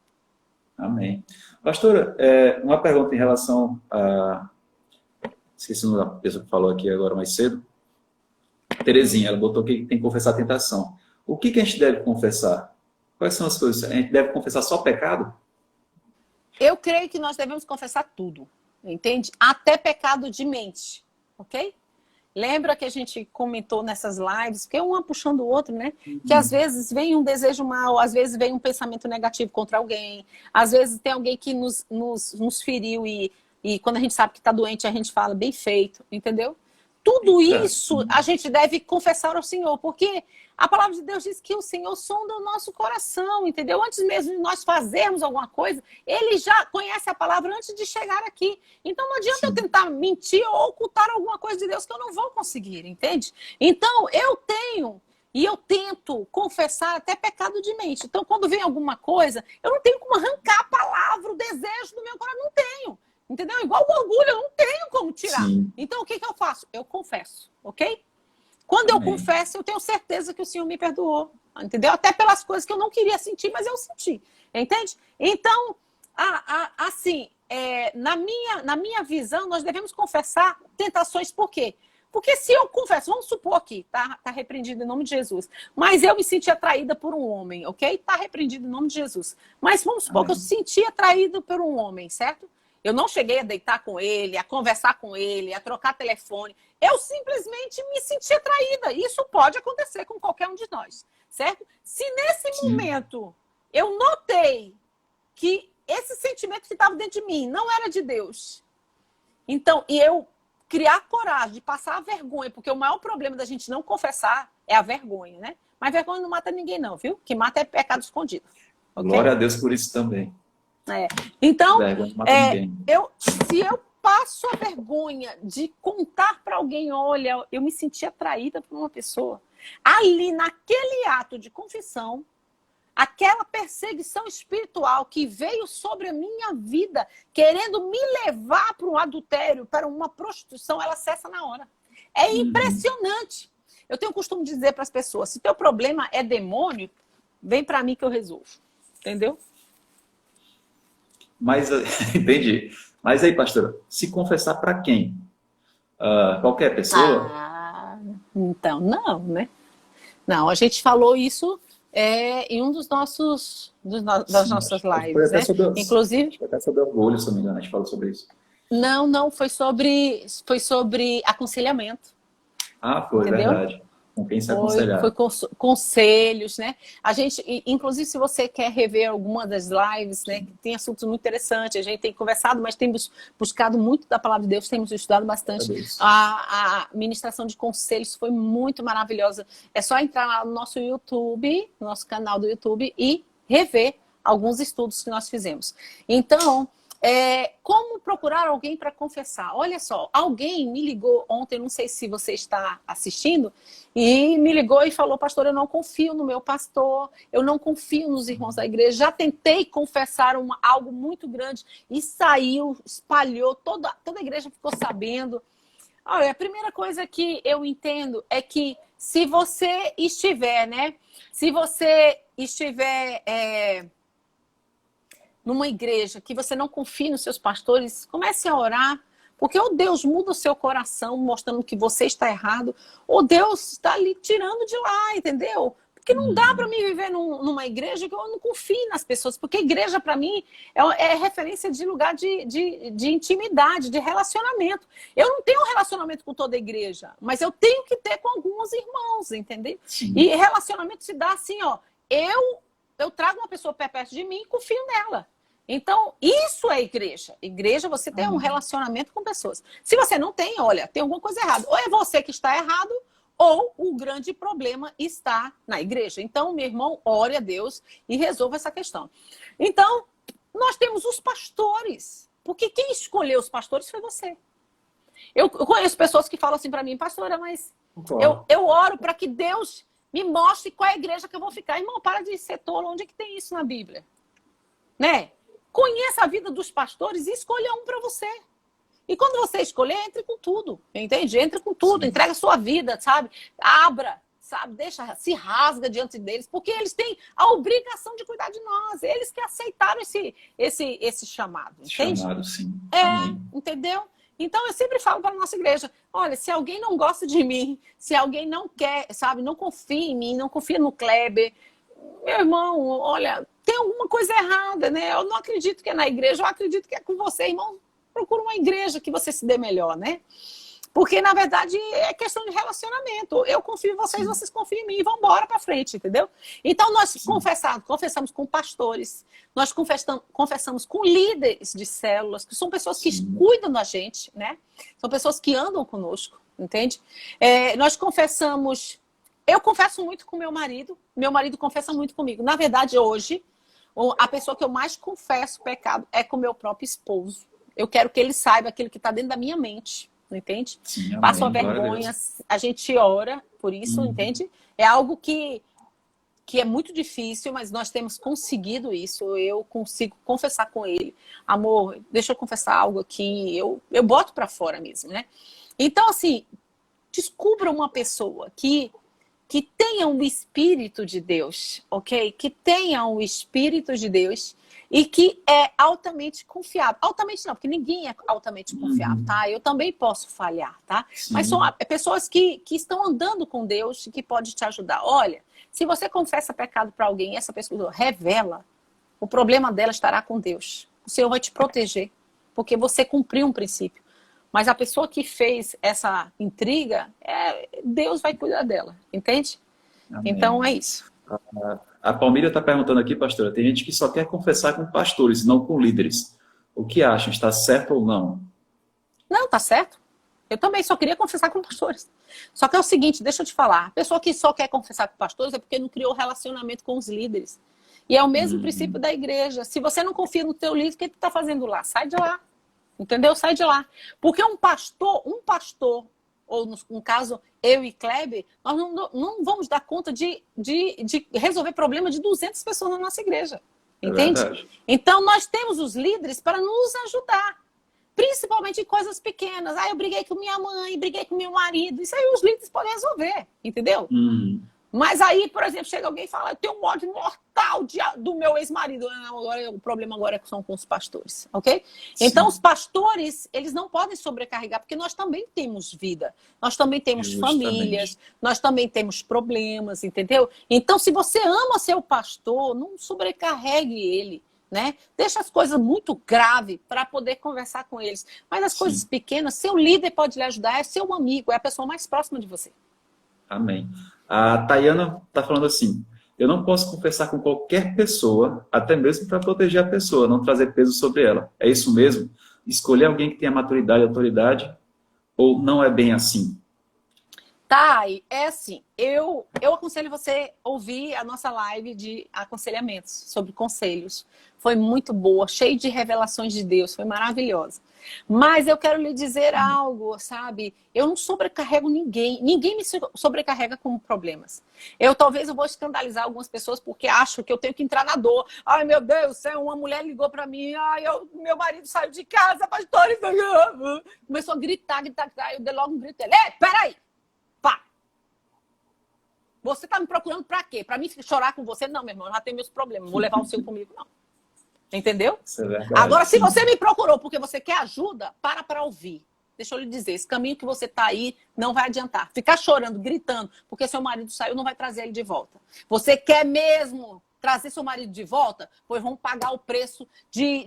Amém. Pastora, uma pergunta em relação a... Esqueci o nome da pessoa que falou aqui agora mais cedo. Terezinha, ela botou que tem que confessar a tentação. O que a gente deve confessar? Quais são as coisas? A gente deve confessar só pecado? Eu creio que nós devemos confessar tudo, entende? Até pecado de mente, ok? Lembra que a gente comentou nessas lives, que um puxando o outro, né? Que às vezes vem um desejo mal, às vezes vem um pensamento negativo contra alguém, às vezes tem alguém que nos feriu e quando a gente sabe que está doente, a gente fala bem feito, entendeu? Tudo isso a gente deve confessar ao Senhor, porque a palavra de Deus diz que o Senhor sonda o nosso coração, entendeu? Antes mesmo de nós fazermos alguma coisa, Ele já conhece a palavra antes de chegar aqui. Então não adianta eu tentar mentir ou ocultar alguma coisa de Deus que eu não vou conseguir, entende? Então eu tenho e eu tento confessar até pecado de mente. Então quando vem alguma coisa, eu não tenho como arrancar a palavra, o desejo do meu coração, não tenho. Entendeu? Igual o orgulho, eu não tenho como tirar. Sim. Então, o que eu faço? Eu confesso, ok? Quando eu confesso, eu tenho certeza que o Senhor me perdoou. Entendeu? Até pelas coisas que eu não queria sentir, mas eu senti. Entende? Então, assim, na minha visão, nós devemos confessar tentações. Por quê? Porque se eu confesso, vamos supor aqui, tá repreendido em nome de Jesus, mas eu me senti atraída por um homem, ok? Tá repreendido em nome de Jesus. Mas vamos supor que eu senti atraído por um homem, certo? Eu não cheguei a deitar com ele, a conversar com ele, a trocar telefone. Eu simplesmente me senti atraída. Isso pode acontecer com qualquer um de nós, certo? Se nesse momento eu notei que esse sentimento que estava dentro de mim não era de Deus, então, e eu criar coragem de passar a vergonha, porque o maior problema da gente não confessar é a vergonha, né? Mas vergonha não mata ninguém não, viu? O que mata é pecado escondido. Okay? Glória a Deus por isso também. Então, se eu passo a vergonha de contar para alguém, olha, eu me senti atraída por uma pessoa, ali naquele ato de confissão, aquela perseguição espiritual que veio sobre a minha vida, querendo me levar para um adultério, para uma prostituição, ela cessa na hora. É impressionante. Eu tenho o costume de dizer para as pessoas, se teu problema é demônio, vem para mim que eu resolvo. Entendeu? Mas, entendi. Mas aí, pastora, se confessar para quem? qualquer pessoa? Então, não, né? Não, a gente falou isso em um das Sim, nossas foi lives, até né? sobre, Inclusive, foi até sobre orgulho, se não me engano, a gente falou sobre isso. não, foi sobre aconselhamento, Ah, foi, entendeu? verdade. Com quem se Foi aconselhar. conselhos, né? A gente, inclusive, se você quer rever alguma das lives, né, que tem assuntos muito interessantes, a gente tem conversado, mas temos buscado muito da palavra de Deus, temos estudado bastante. Agradeço. A ministração de conselhos foi muito maravilhosa. É só entrar lá no nosso YouTube, no nosso canal do YouTube, e rever alguns estudos que nós fizemos. Então, como procurar alguém para confessar? Olha só, alguém me ligou ontem, não sei se você está assistindo, e me ligou e falou: pastor, eu não confio no meu pastor, eu não confio nos irmãos da igreja, já tentei confessar algo muito grande e saiu, espalhou, toda a igreja ficou sabendo. Olha, a primeira coisa que eu entendo é que se você estiver, né? Se você estiver numa igreja que você não confia nos seus pastores, comece a orar. Porque ou Deus muda o seu coração, mostrando que você está errado, ou Deus está lhe tirando de lá, entendeu? Porque não dá para mim viver numa igreja que eu não confie nas pessoas. Porque igreja, para mim, é referência de lugar de intimidade, de relacionamento. Eu não tenho um relacionamento com toda a igreja, mas eu tenho que ter com alguns irmãos, entendeu? Sim. E relacionamento se dá assim, ó. Eu trago uma pessoa perto de mim e confio nela. Então, isso é igreja. Igreja, você tem um relacionamento com pessoas. Se você não tem, olha, tem alguma coisa errada. Ou é você que está errado, ou o grande problema está na igreja. Então, meu irmão, ore a Deus e resolva essa questão. Então, nós temos os pastores. Porque quem escolheu os pastores foi você. Eu conheço pessoas que falam assim para mim: pastora, mas eu oro para que Deus me mostre qual é a igreja que eu vou ficar. Irmão, para de ser tolo. Onde é que tem isso na Bíblia? Né? Conheça a vida dos pastores e escolha um para você. E quando você escolher, entre com tudo, entende? Entre com tudo, Sim. entrega a sua vida, sabe? Abra, sabe? Deixa, se rasga diante deles, porque eles têm a obrigação de cuidar de nós. Eles que aceitaram esse chamado, entende? Chamado, sim. Amém. Entendeu? Então, eu sempre falo para a nossa igreja: olha, se alguém não gosta de mim, se alguém não quer, sabe, não confia em mim, não confia no Kleber, meu irmão, olha, tem alguma coisa errada, né? Eu não acredito que é na igreja, eu acredito que é com você, irmão. Procura uma igreja que você se dê melhor, né? Porque, na verdade, é questão de relacionamento. Eu confio em vocês, vocês confiam em mim e vamos embora para frente, entendeu? Então, nós confessamos com pastores, nós confessamos com líderes de células, que são pessoas que cuidam da gente, né? São pessoas que andam conosco, entende? Nós confessamos... Eu confesso muito com meu marido confessa muito comigo. Na verdade, hoje, a pessoa que eu mais confesso pecado é com meu próprio esposo. Eu quero que ele saiba aquilo que está dentro da minha mente, entende? Sim, Passa uma amém. Glória a vergonha, Deus. a gente ora por isso, entende? É algo que é muito difícil, mas nós temos conseguido isso. Eu consigo confessar com ele: amor, deixa eu confessar algo aqui. Eu boto para fora mesmo, né? Então, assim, descubra uma pessoa que tenha um Espírito de Deus, ok? Que tenha um Espírito de Deus e que é altamente confiável. Altamente não, porque ninguém é altamente confiável, tá? Eu também posso falhar, tá? Sim. Mas são pessoas que estão andando com Deus e que podem te ajudar. Olha, se você confessa pecado para alguém e essa pessoa revela, o problema dela estará com Deus. O Senhor vai te proteger, porque você cumpriu um princípio. Mas a pessoa que fez essa intriga, Deus vai cuidar dela, entende? Amém. Então é isso. A Palmira está perguntando aqui, pastora, tem gente que só quer confessar com pastores, não com líderes. O que acham? Está certo ou não? Não, tá certo. Eu também só queria confessar com pastores. Só que é o seguinte, deixa eu te falar. A pessoa que só quer confessar com pastores é porque não criou relacionamento com os líderes. E é o mesmo princípio da igreja. Se você não confia no teu líder, o que tu está fazendo lá? Sai de lá. Entendeu? Sai de lá. Porque um pastor, ou no caso, eu e Kleber, nós não vamos dar conta de resolver problema de 200 pessoas na nossa igreja. Entende? Verdade. Então, nós temos os líderes para nos ajudar. Principalmente em coisas pequenas. Eu briguei com minha mãe, briguei com meu marido. Isso aí os líderes podem resolver. Entendeu? Mas aí, por exemplo, chega alguém e fala, eu tenho um ódio mortal do meu ex-marido. O problema agora são com os pastores, ok? Sim. Então, os pastores, eles não podem sobrecarregar, porque nós também temos vida. Nós também temos famílias, nós também temos problemas, entendeu? Então, se você ama seu pastor, não sobrecarregue ele, né? Deixa as coisas muito graves para poder conversar com eles. Mas as coisas pequenas, seu líder pode lhe ajudar, é seu amigo, é a pessoa mais próxima de você. Amém. A Tayana está falando assim, eu não posso conversar com qualquer pessoa, até mesmo para proteger a pessoa, não trazer peso sobre ela. É isso mesmo? Escolher alguém que tenha maturidade e autoridade, ou não é bem assim? Thay, é assim, eu aconselho você ouvir a nossa live de aconselhamentos, sobre conselhos. Foi muito boa, cheia de revelações de Deus, foi maravilhosa. Mas eu quero lhe dizer algo, sabe? Eu não sobrecarrego ninguém, ninguém me sobrecarrega com problemas. Talvez eu vou escandalizar algumas pessoas porque acho que eu tenho que entrar na dor. Ai, meu Deus, uma mulher ligou para mim, meu marido saiu de casa, pastor, começou a gritar, eu dei logo um grito dele. Ei, peraí! Pá! Você tá me procurando pra quê? Pra mim chorar com você? Não, meu irmão, eu já tenho meus problemas. Não vou levar o seu comigo, não. Entendeu? Isso é verdade. Agora, se você me procurou porque você quer ajuda, para ouvir. Deixa eu lhe dizer, esse caminho que você tá aí não vai adiantar. Ficar chorando, gritando, porque seu marido saiu, não vai trazer ele de volta. Você quer mesmo trazer seu marido de volta? Pois vão pagar o preço de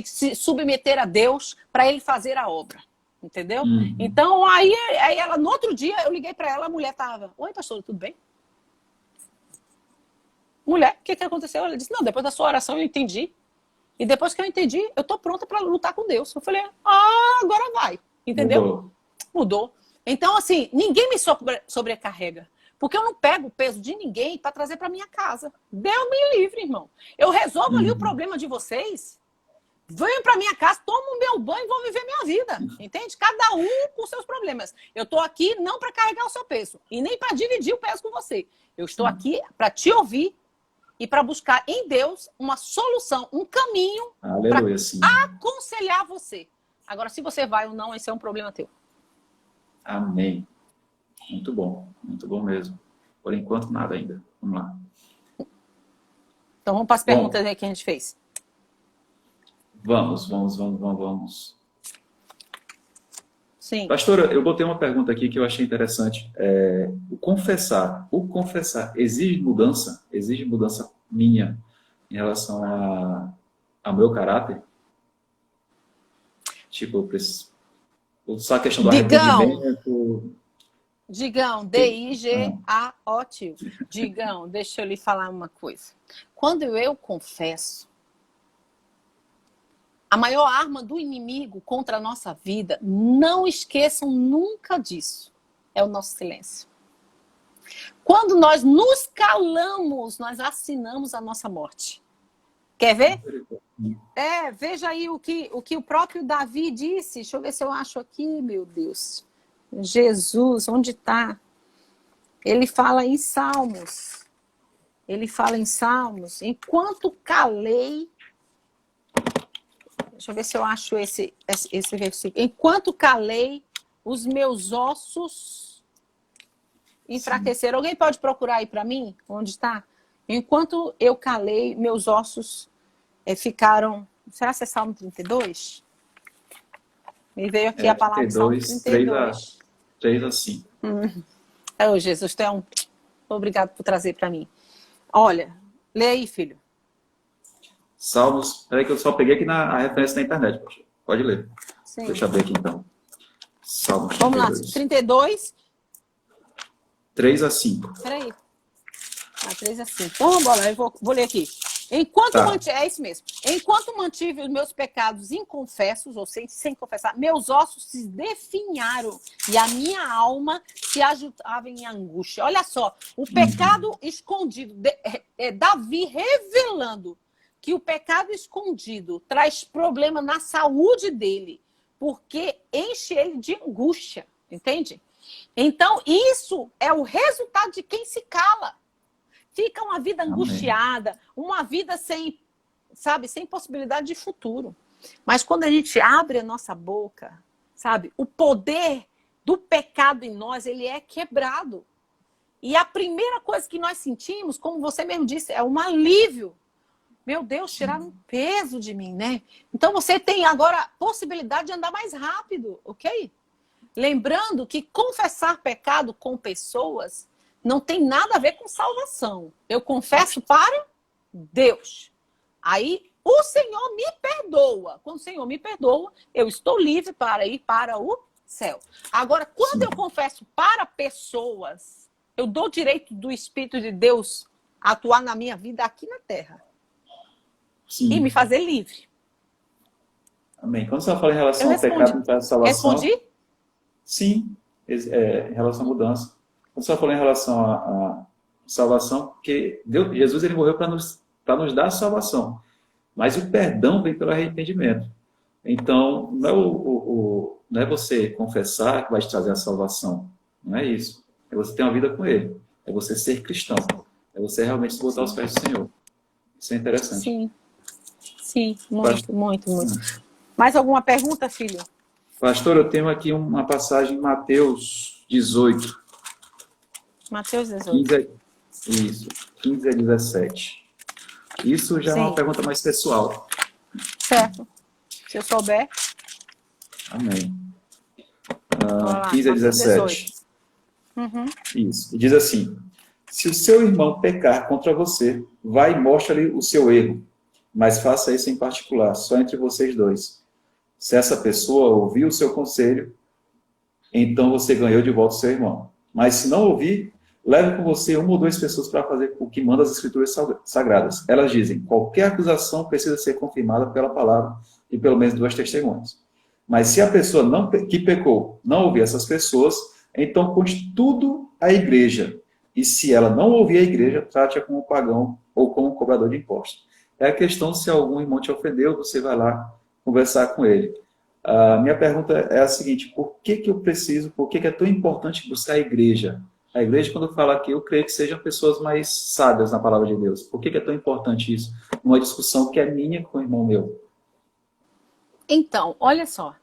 se submeter a Deus para ele fazer a obra. Entendeu? Então, aí ela, no outro dia, eu liguei para ela, a mulher tava, oi, pastor, tudo bem? Mulher, o que aconteceu? Ela disse, não, depois da sua oração eu entendi. E depois que eu entendi, eu tô pronta para lutar com Deus. Eu falei, agora vai. Entendeu? Mudou. Então, assim, ninguém me sobrecarrega. Porque eu não pego o peso de ninguém para trazer para minha casa. Deus me livre, irmão. Eu resolvo ali o problema de vocês. Venho para minha casa, tomo o meu banho e vou viver minha vida. Entende? Cada um com seus problemas. Eu estou aqui não para carregar o seu peso. E nem para dividir o peso com você. Eu estou aqui para te ouvir e para buscar em Deus uma solução, um caminho para aconselhar você. Agora, se você vai ou não, esse é um problema teu. Amém. Muito bom mesmo. Por enquanto, nada ainda. Vamos lá. Então, vamos para as perguntas aí que a gente fez. Vamos. Sim. Pastora, eu botei uma pergunta aqui que eu achei interessante. O confessar exige mudança? Exige mudança minha em relação ao meu caráter? Tipo, só a questão do arrependimento... Digão, D-I-G-A-O-T. Digão, deixa eu lhe falar uma coisa. Quando eu confesso, a maior arma do inimigo contra a nossa vida, não esqueçam nunca disso, é o nosso silêncio. Quando nós nos calamos, nós assinamos a nossa morte. Quer ver? Veja aí o que o próprio Davi disse. Deixa eu ver se eu acho aqui, meu Deus. Jesus, onde está? Ele fala em Salmos. Enquanto calei... Deixa eu ver se eu acho esse versículo. Enquanto calei, os meus ossos enfraqueceram. Alguém pode procurar aí para mim? Onde está? Enquanto eu calei, meus ossos ficaram... Será que é Salmo 32? Me veio aqui a palavra 32, Salmo 32. 3 a 5. Jesus, obrigado por trazer para mim. Olha, lê aí, filho. Salmos, peraí que eu só peguei aqui a referência na internet. Pode ler. Sim. Deixa eu ver aqui então. Salmos 32. Vamos lá, 32. 3 a 5. Peraí. 3 a 5. Então vamos embora, eu vou ler aqui. É isso mesmo. Enquanto mantive os meus pecados inconfessos, ou sem confessar, meus ossos se definharam e a minha alma se agitava em angústia. Olha só, o pecado escondido, Davi revelando que o pecado escondido traz problema na saúde dele, porque enche ele de angústia, entende? Então, isso é o resultado de quem se cala. Fica uma vida angustiada, uma vida sem possibilidade de futuro. Mas quando a gente abre a nossa boca, sabe, o poder do pecado em nós, ele é quebrado. E a primeira coisa que nós sentimos, como você mesmo disse, é um alívio. Meu Deus, tiraram um peso de mim, né? Então você tem agora a possibilidade de andar mais rápido, ok? Lembrando que confessar pecado com pessoas não tem nada a ver com salvação. Eu confesso para Deus. Aí o Senhor me perdoa. Quando o Senhor me perdoa, eu estou livre para ir para o céu. Agora, quando eu confesso para pessoas, eu dou o direito do Espírito de Deus atuar na minha vida aqui na terra. Sim. E me fazer livre. Amém. Quando você fala em relação ao pecado e à salvação... Respondi? Sim, em relação à mudança. Quando você falou em relação à salvação, porque Jesus ele morreu para nos dar a salvação. Mas o perdão vem pelo arrependimento. Então, não é você confessar que vai te trazer a salvação. Não é isso. É você ter uma vida com Ele. É você ser cristão. É você realmente se botar aos pés do Senhor. Isso é interessante. Sim. Sim, muito. Mais alguma pergunta, filho? Pastor, eu tenho aqui uma passagem em Mateus 18. Mateus 18. 15 a 17. Isso já é uma pergunta mais pessoal. Certo. Se eu souber. Amém. Lá, 15 a 17. Uhum. Isso. E diz assim: se o seu irmão pecar contra você, vai e mostre-lhe o seu erro. Mas faça isso em particular, só entre vocês dois. Se essa pessoa ouvir o seu conselho, então você ganhou de volta o seu irmão. Mas se não ouvir, leve com você uma ou duas pessoas para fazer o que manda as Escrituras Sagradas. Elas dizem: qualquer acusação precisa ser confirmada pela palavra e pelo menos 2 testemunhas. Mas se a pessoa que pecou não ouvir essas pessoas, então conte tudo à igreja. E se ela não ouvir a igreja, trate-a como um pagão ou como um cobrador de impostos. É a questão: se algum irmão te ofendeu, você vai lá conversar com ele. A minha pergunta é a seguinte: por que é tão importante buscar a igreja? A igreja, quando fala aqui, eu creio que sejam pessoas mais sábias na palavra de Deus. Por que é tão importante isso? Numa discussão que é minha com o irmão meu. Então, olha só.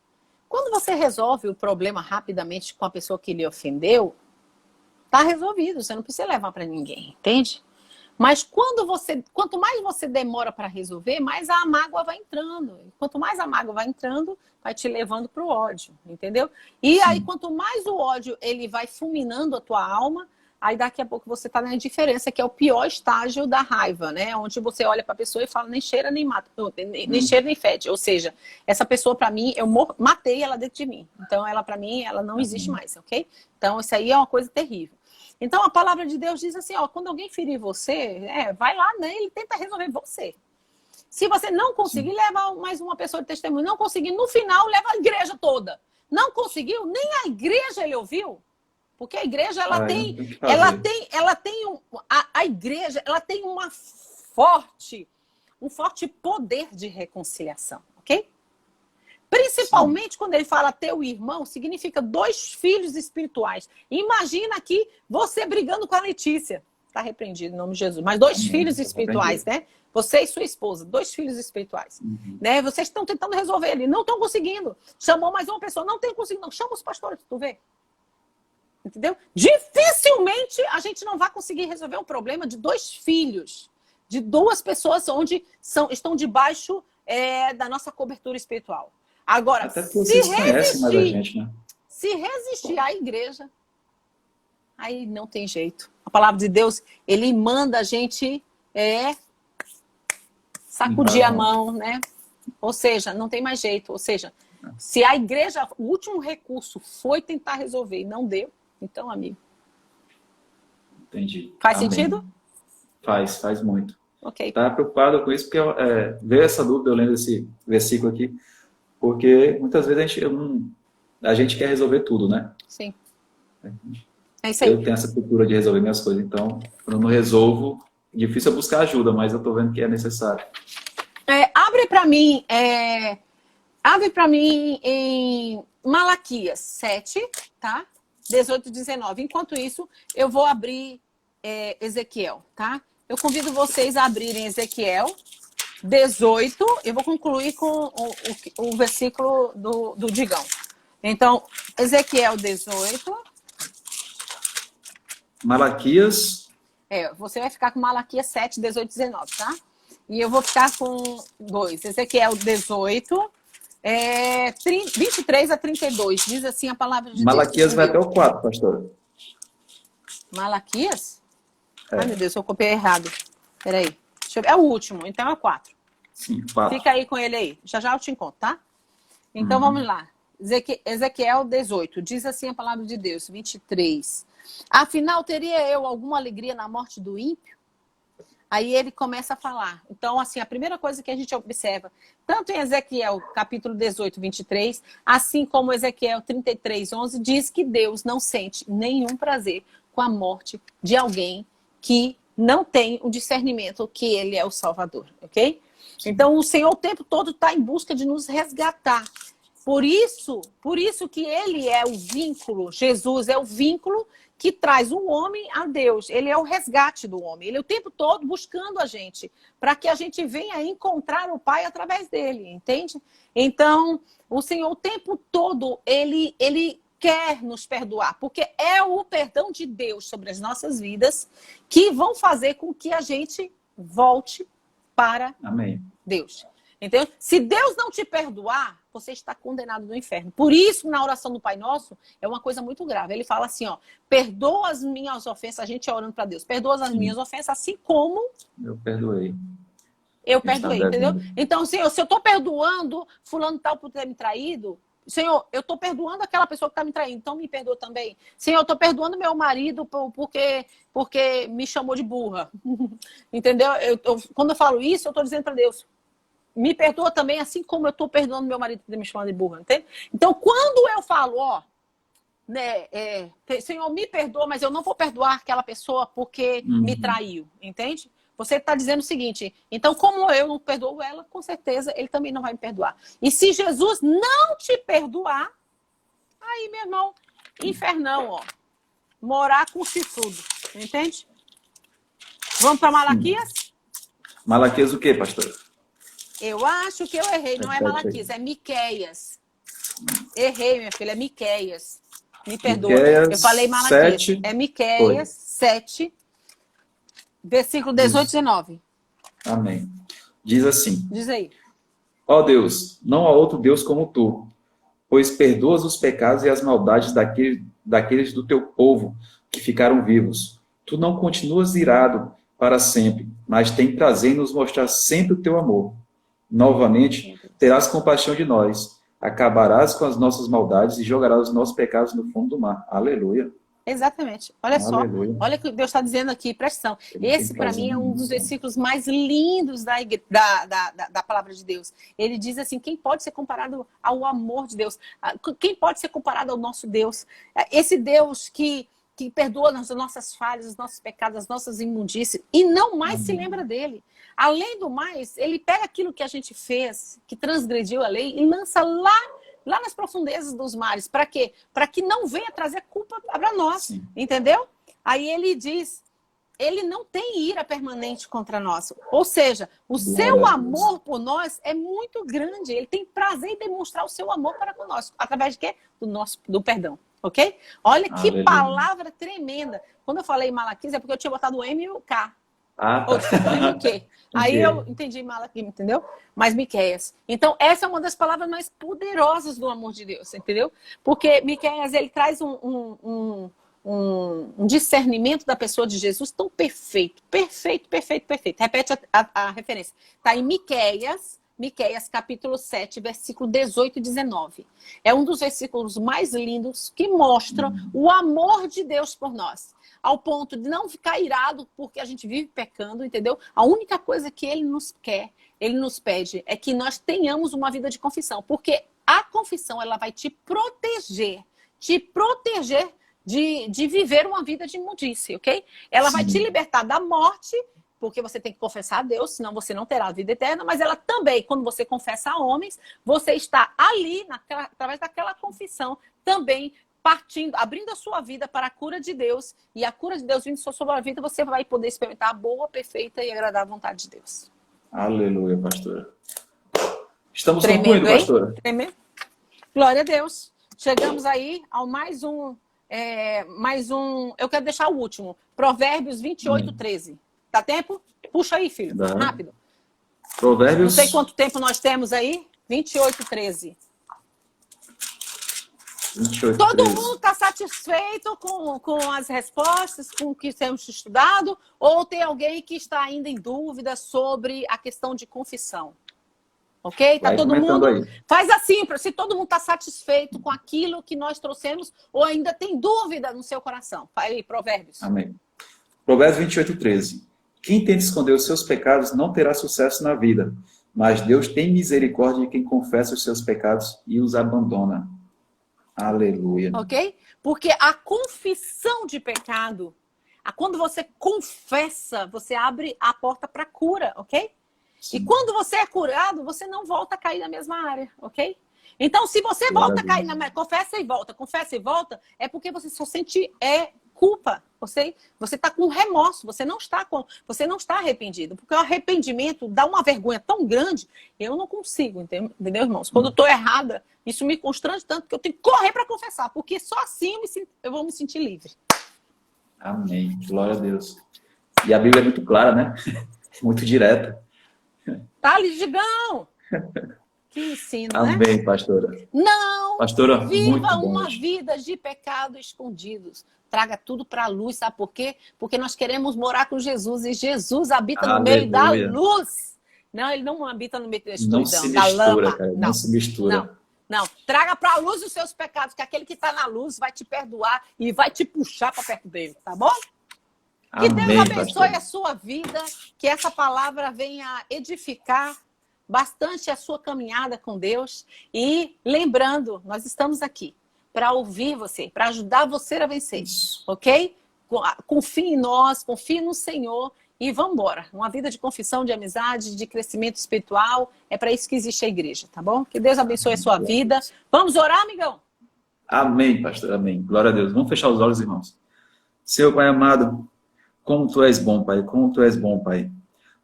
Quando você resolve o problema rapidamente com a pessoa que lhe ofendeu, tá resolvido. Você não precisa levar para ninguém, entende? Mas quanto mais você demora para resolver, mais a mágoa vai entrando. Quanto mais a mágoa vai entrando, vai te levando para o ódio, entendeu? E aí, quanto mais o ódio ele vai fulminando a tua alma, aí daqui a pouco você está na indiferença, que é o pior estágio da raiva, né? Onde você olha para a pessoa e fala: nem cheira nem mata, nem cheira nem fede. Ou seja, essa pessoa para mim, eu matei ela dentro de mim. Então ela para mim, ela não existe mais, ok? Então isso aí é uma coisa terrível. Então a palavra de Deus diz assim: ó, quando alguém ferir você, vai lá nele e tenta resolver você. Se você não conseguir, leva mais uma pessoa de testemunho. Não conseguir, no final, leva a igreja toda. Não conseguiu, nem a igreja ele ouviu. Porque a igreja, a igreja, ela tem um forte poder de reconciliação, ok? Principalmente quando ele fala teu irmão, significa 2 filhos espirituais. Imagina aqui você brigando com a Letícia. Está repreendido em nome de Jesus. Mas 2 filhos espirituais, né? Você e sua esposa, 2 filhos espirituais. Né? Vocês estão tentando resolver ele, não estão conseguindo. Chamou mais uma pessoa, não tem conseguido, não. Chama os pastores, tu vê. Entendeu? Dificilmente a gente não vai conseguir resolver um problema de 2 filhos, de 2 pessoas onde estão debaixo da nossa cobertura espiritual. Agora, até que vocês conhecem mais a gente, né? Se resistir à igreja, aí não tem jeito. A palavra de Deus, ele manda a gente sacudir a mão, né? Ou seja, não tem mais jeito. Ou seja, se a igreja, o último recurso foi tentar resolver e não deu, então, amigo. Entendi. Faz sentido? Faz muito. Ok. Estava preocupado com isso, porque veio essa dúvida, eu lendo esse versículo aqui, porque muitas vezes a gente quer resolver tudo, né? Sim. É isso aí. Eu tenho essa cultura de resolver minhas coisas, então, quando eu não resolvo, é difícil buscar ajuda, mas eu estou vendo que é necessário. Abre para mim em Malaquias 7, tá? 18 e 19. Enquanto isso, eu vou abrir Ezequiel, tá? Eu convido vocês a abrirem Ezequiel 18. Eu vou concluir com o versículo do Digão. Então, Ezequiel 18. Malaquias. Você vai ficar com Malaquias 7, 18, 19, tá? E eu vou ficar com 2. Ezequiel 18, 23 a 32. Diz assim a palavra de Malaquias Deus. vai até o 4, pastora. Malaquias? Ai, meu Deus, eu copiei errado. Peraí. Deixa eu ver. É o último, então é o 4. Sim, 4. Fica aí com ele aí. Já já eu te encontro, tá? Então vamos lá. Ezequiel 18. Diz assim a palavra de Deus. 23. Afinal, teria eu alguma alegria na morte do ímpio? Aí ele começa a falar. Então, assim, a primeira coisa que a gente observa, tanto em Ezequiel capítulo 18, 23, assim como Ezequiel 33, 11, diz que Deus não sente nenhum prazer com a morte de alguém que não tem o discernimento que ele é o Salvador, ok? Então, o Senhor o tempo todo está em busca de nos resgatar. Por isso que ele é o vínculo, Jesus é o vínculo que traz o homem a Deus. Ele é o resgate do homem. Ele é o tempo todo buscando a gente, para que a gente venha encontrar o Pai através dele, entende? Então, o Senhor o tempo todo, ele quer nos perdoar, porque é o perdão de Deus sobre as nossas vidas que vão fazer com que a gente volte para Amém. Deus. Entendeu? Se Deus não te perdoar, você está condenado no inferno. Por isso, na oração do Pai Nosso, é uma coisa muito grave. Ele fala assim, ó, perdoa as minhas ofensas, a gente orando para Deus, perdoa as minhas ofensas, assim como eu perdoei. Eu perdoei, entendeu? Então, Senhor, se eu estou perdoando fulano tal por ter me traído, Senhor, eu estou perdoando aquela pessoa que está me traindo, então me perdoa também. Senhor, eu estou perdoando meu marido porque me chamou de burra. Entendeu? Quando eu falo isso, eu estou dizendo para Deus, me perdoa também, assim como eu estou perdoando meu marido por ter me chamado de burra, entende? Então, quando eu falo, ó, né, Senhor, me perdoa, mas eu não vou perdoar aquela pessoa porque me traiu, entende? Você está dizendo o seguinte, então como eu não perdoo ela, com certeza ele também não vai me perdoar. E se Jesus não te perdoar, aí, meu irmão, infernão, ó, morar com chifrudo, entende? Vamos para Malaquias? Malaquias o quê, pastor? Eu acho que eu errei, não é Malaquias, é Miqueias. Errei, minha filha, é Miqueias. Me perdoa. Miqueias, eu falei Malaquias. 7, é Miqueias 7, versículo 18 e 19. Amém. Diz assim: Diz aí. Ó Deus, não há outro Deus como tu, pois perdoas os pecados e as maldades daqueles do teu povo que ficaram vivos. Tu não continuas irado para sempre, mas tem prazer em nos mostrar sempre o teu amor. Novamente, terás compaixão de nós, acabarás com as nossas maldades e jogarás os nossos pecados no fundo do mar. Aleluia. Exatamente. Olha só. Aleluia. Olha o que Deus está dizendo aqui, presta atenção. Esse, para mim, é um dos versículos mais lindos da palavra de Deus. Ele diz assim, quem pode ser comparado ao amor de Deus? Quem pode ser comparado ao nosso Deus? Esse Deus que perdoa as nossas falhas, os nossos pecados, as nossas imundícias, e não mais se lembra dele. Além do mais, ele pega aquilo que a gente fez, que transgrediu a lei, e lança lá nas profundezas dos mares. Para quê? Para que não venha trazer culpa para nós. Sim. Entendeu? Aí ele diz, ele não tem ira permanente contra nós. Ou seja, o seu amor por nós é muito grande. Ele tem prazer em demonstrar o seu amor para conosco. Através de quê? Do perdão. Ok? Olha que palavra tremenda. Quando eu falei Malaquias, é porque eu tinha botado o M e o K. Ah, tá. Ou o quê? Aí eu entendi Malaquias, entendeu? Mas Miqueias. Então, essa é uma das palavras mais poderosas do amor de Deus, entendeu? Porque Miqueias, ele traz um discernimento da pessoa de Jesus tão perfeito. Perfeito, perfeito, perfeito. Repete a referência. Está em Miqueias capítulo 7, versículo 18 e 19. É um dos versículos mais lindos que mostram o amor de Deus por nós. Ao ponto de não ficar irado porque a gente vive pecando, entendeu? A única coisa que ele nos quer, ele nos pede, é que nós tenhamos uma vida de confissão. Porque a confissão, ela vai te proteger de viver uma vida de imundície, ok? Ela vai te libertar da morte, porque você tem que confessar a Deus, senão você não terá a vida eterna, mas ela também, quando você confessa a homens, você está ali, através daquela confissão, também abrindo a sua vida para a cura de Deus, e a cura de Deus vindo sobre a vida, você vai poder experimentar a boa, perfeita e agradável vontade de Deus. Aleluia, pastora. Estamos concluindo, pastora. Tremendo. Glória a Deus. Chegamos aí ao mais um mais um. Eu quero deixar o último. Provérbios 28, 13. Dá tempo? Puxa aí, filho. Dá. Rápido. Provérbios... Não sei quanto tempo nós temos aí. 28, 13. 28, Todo 13. mundo está satisfeito com as respostas, com o que temos estudado? Ou tem alguém que está ainda em dúvida sobre a questão de confissão? Ok? Tá todo mundo? Aí. Faz assim, se todo mundo está satisfeito com aquilo que nós trouxemos, ou ainda tem dúvida no seu coração. Aí, Provérbios. Amém. Provérbios 28, 13. Quem tenta esconder os seus pecados não terá sucesso na vida, mas Deus tem misericórdia de quem confessa os seus pecados e os abandona. Aleluia. Ok? Porque a confissão de pecado, quando você confessa, você abre a porta para cura, ok? Sim. E quando você é curado, você não volta a cair na mesma área, ok? Então, se você volta a cair confessa e volta, é porque você só sente culpa. Você está com remorso, você não está arrependido. Porque o arrependimento dá uma vergonha tão grande, eu não consigo, entendeu, irmãos? Quando eu estou errada, isso me constrange tanto que eu tenho que correr para confessar, porque só assim eu vou me sentir livre. Amém. Glória a Deus. E a Bíblia é muito clara, né? Muito direta. Tá, Lidigão? Que ensino, né? Amém, pastora. Não pastora, viva uma vida de pecado escondidos. Traga tudo para a luz, sabe por quê? Porque nós queremos morar com Jesus e Jesus habita no meio da luz. Não, ele não habita no meio da escuridão, da lama. Cara, não se mistura. Não. Traga para a luz os seus pecados, que aquele que está na luz vai te perdoar e vai te puxar para perto dele, tá bom? Que Amém, Deus abençoe pastor. a sua vida, que essa palavra venha edificar bastante a sua caminhada com Deus. E lembrando, nós estamos aqui para ouvir você, para ajudar você a vencer, ok? Confie em nós, confie no Senhor e vamos embora. Uma vida de confissão, de amizade, de crescimento espiritual, é para isso que existe a igreja, tá bom? Que Deus abençoe a sua vida. Vamos orar, amigão? Amém, pastor, amém. Glória a Deus. Vamos fechar os olhos, irmãos. Senhor, Pai amado, como Tu és bom, Pai, como Tu és bom, Pai.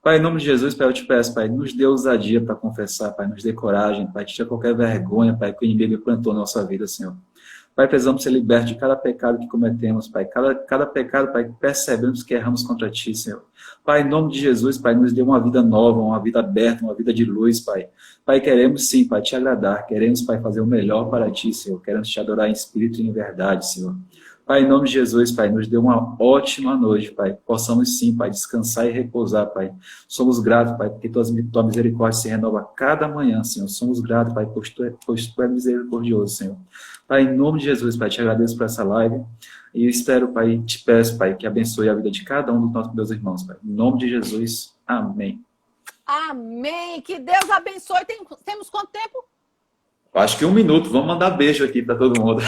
Pai, em nome de Jesus, Pai, eu te peço, Pai, nos dê ousadia para confessar, Pai, nos dê coragem, Pai, tira qualquer vergonha, Pai, que o inimigo plantou na nossa vida, Senhor. Pai, precisamos ser libertos de cada pecado que cometemos, Pai, cada pecado, Pai, que percebemos que erramos contra Ti, Senhor. Pai, em nome de Jesus, Pai, nos dê uma vida nova, uma vida aberta, uma vida de luz, Pai. Pai, queremos sim, Pai, Te agradar, queremos, Pai, fazer o melhor para Ti, Senhor, queremos Te adorar em espírito e em verdade, Senhor. Pai, em nome de Jesus, Pai, nos dê uma ótima noite, Pai. Possamos sim, Pai, descansar e repousar, Pai. Somos gratos, Pai, porque Tua misericórdia se renova a cada manhã, Senhor. Somos gratos, Pai, pois Tu é misericordioso, Senhor. Pai, em nome de Jesus, Pai, te agradeço por essa live. E eu espero, Pai, te peço, Pai, que abençoe a vida de cada um dos nossos meus irmãos, Pai. Em nome de Jesus, amém. Amém. Que Deus abençoe. Temos quanto tempo? Acho que 1 minuto. Vamos mandar beijo aqui para todo mundo.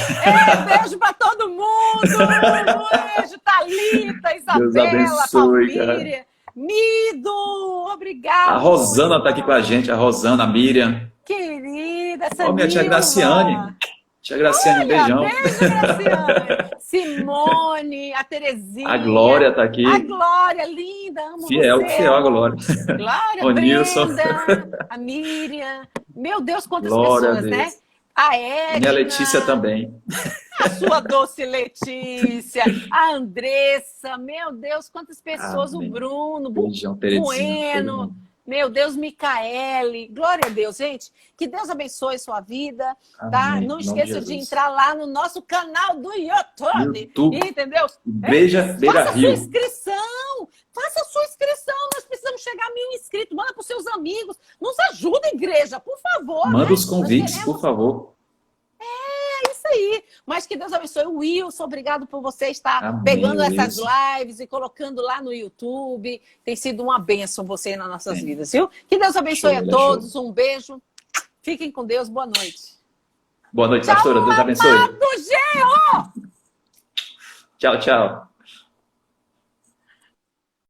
Beijo para todo mundo. Beijo, Thalita, Isabela, Palmíria, Mido. Obrigada. A Rosana está aqui com a gente. A Rosana, a Miriam. Querida, essa minha tia Graciane. Tia Graciane, um beijão. Beijo, Graciane. Simone, a Terezinha. A Glória está aqui. A Glória, linda. Amo fiel, você. Fiel a Glória. Glória, o Nilson. Brenda, a Miriam. Meu Deus, quantas Glória pessoas, né? A Edna. Minha Letícia também. A sua doce Letícia. A Andressa. Meu Deus, quantas pessoas. Amém. O Bruno. Beijão, Bueno. Meu Deus, Micaele. Glória a Deus, gente. Que Deus abençoe sua vida, tá? Amém. Não esqueça de entrar lá no nosso canal do YouTube. Entendeu? Beira Faça Rio. sua inscrição. Faça sua inscrição. Nós precisamos chegar a 1000 inscritos. Manda para os seus amigos. Nos ajuda, igreja, por favor. Manda né? os convites, por favor. É isso aí. Mas que Deus abençoe. Wilson, obrigado por você estar Amém, pegando essas Wilson. lives e colocando lá no YouTube. Tem sido uma bênção você nas nossas vidas, viu? Que Deus abençoe a todos. Um beijo. Fiquem com Deus. Boa noite. Boa noite, pastora. Deus abençoe. Amado Geo! Tchau, tchau.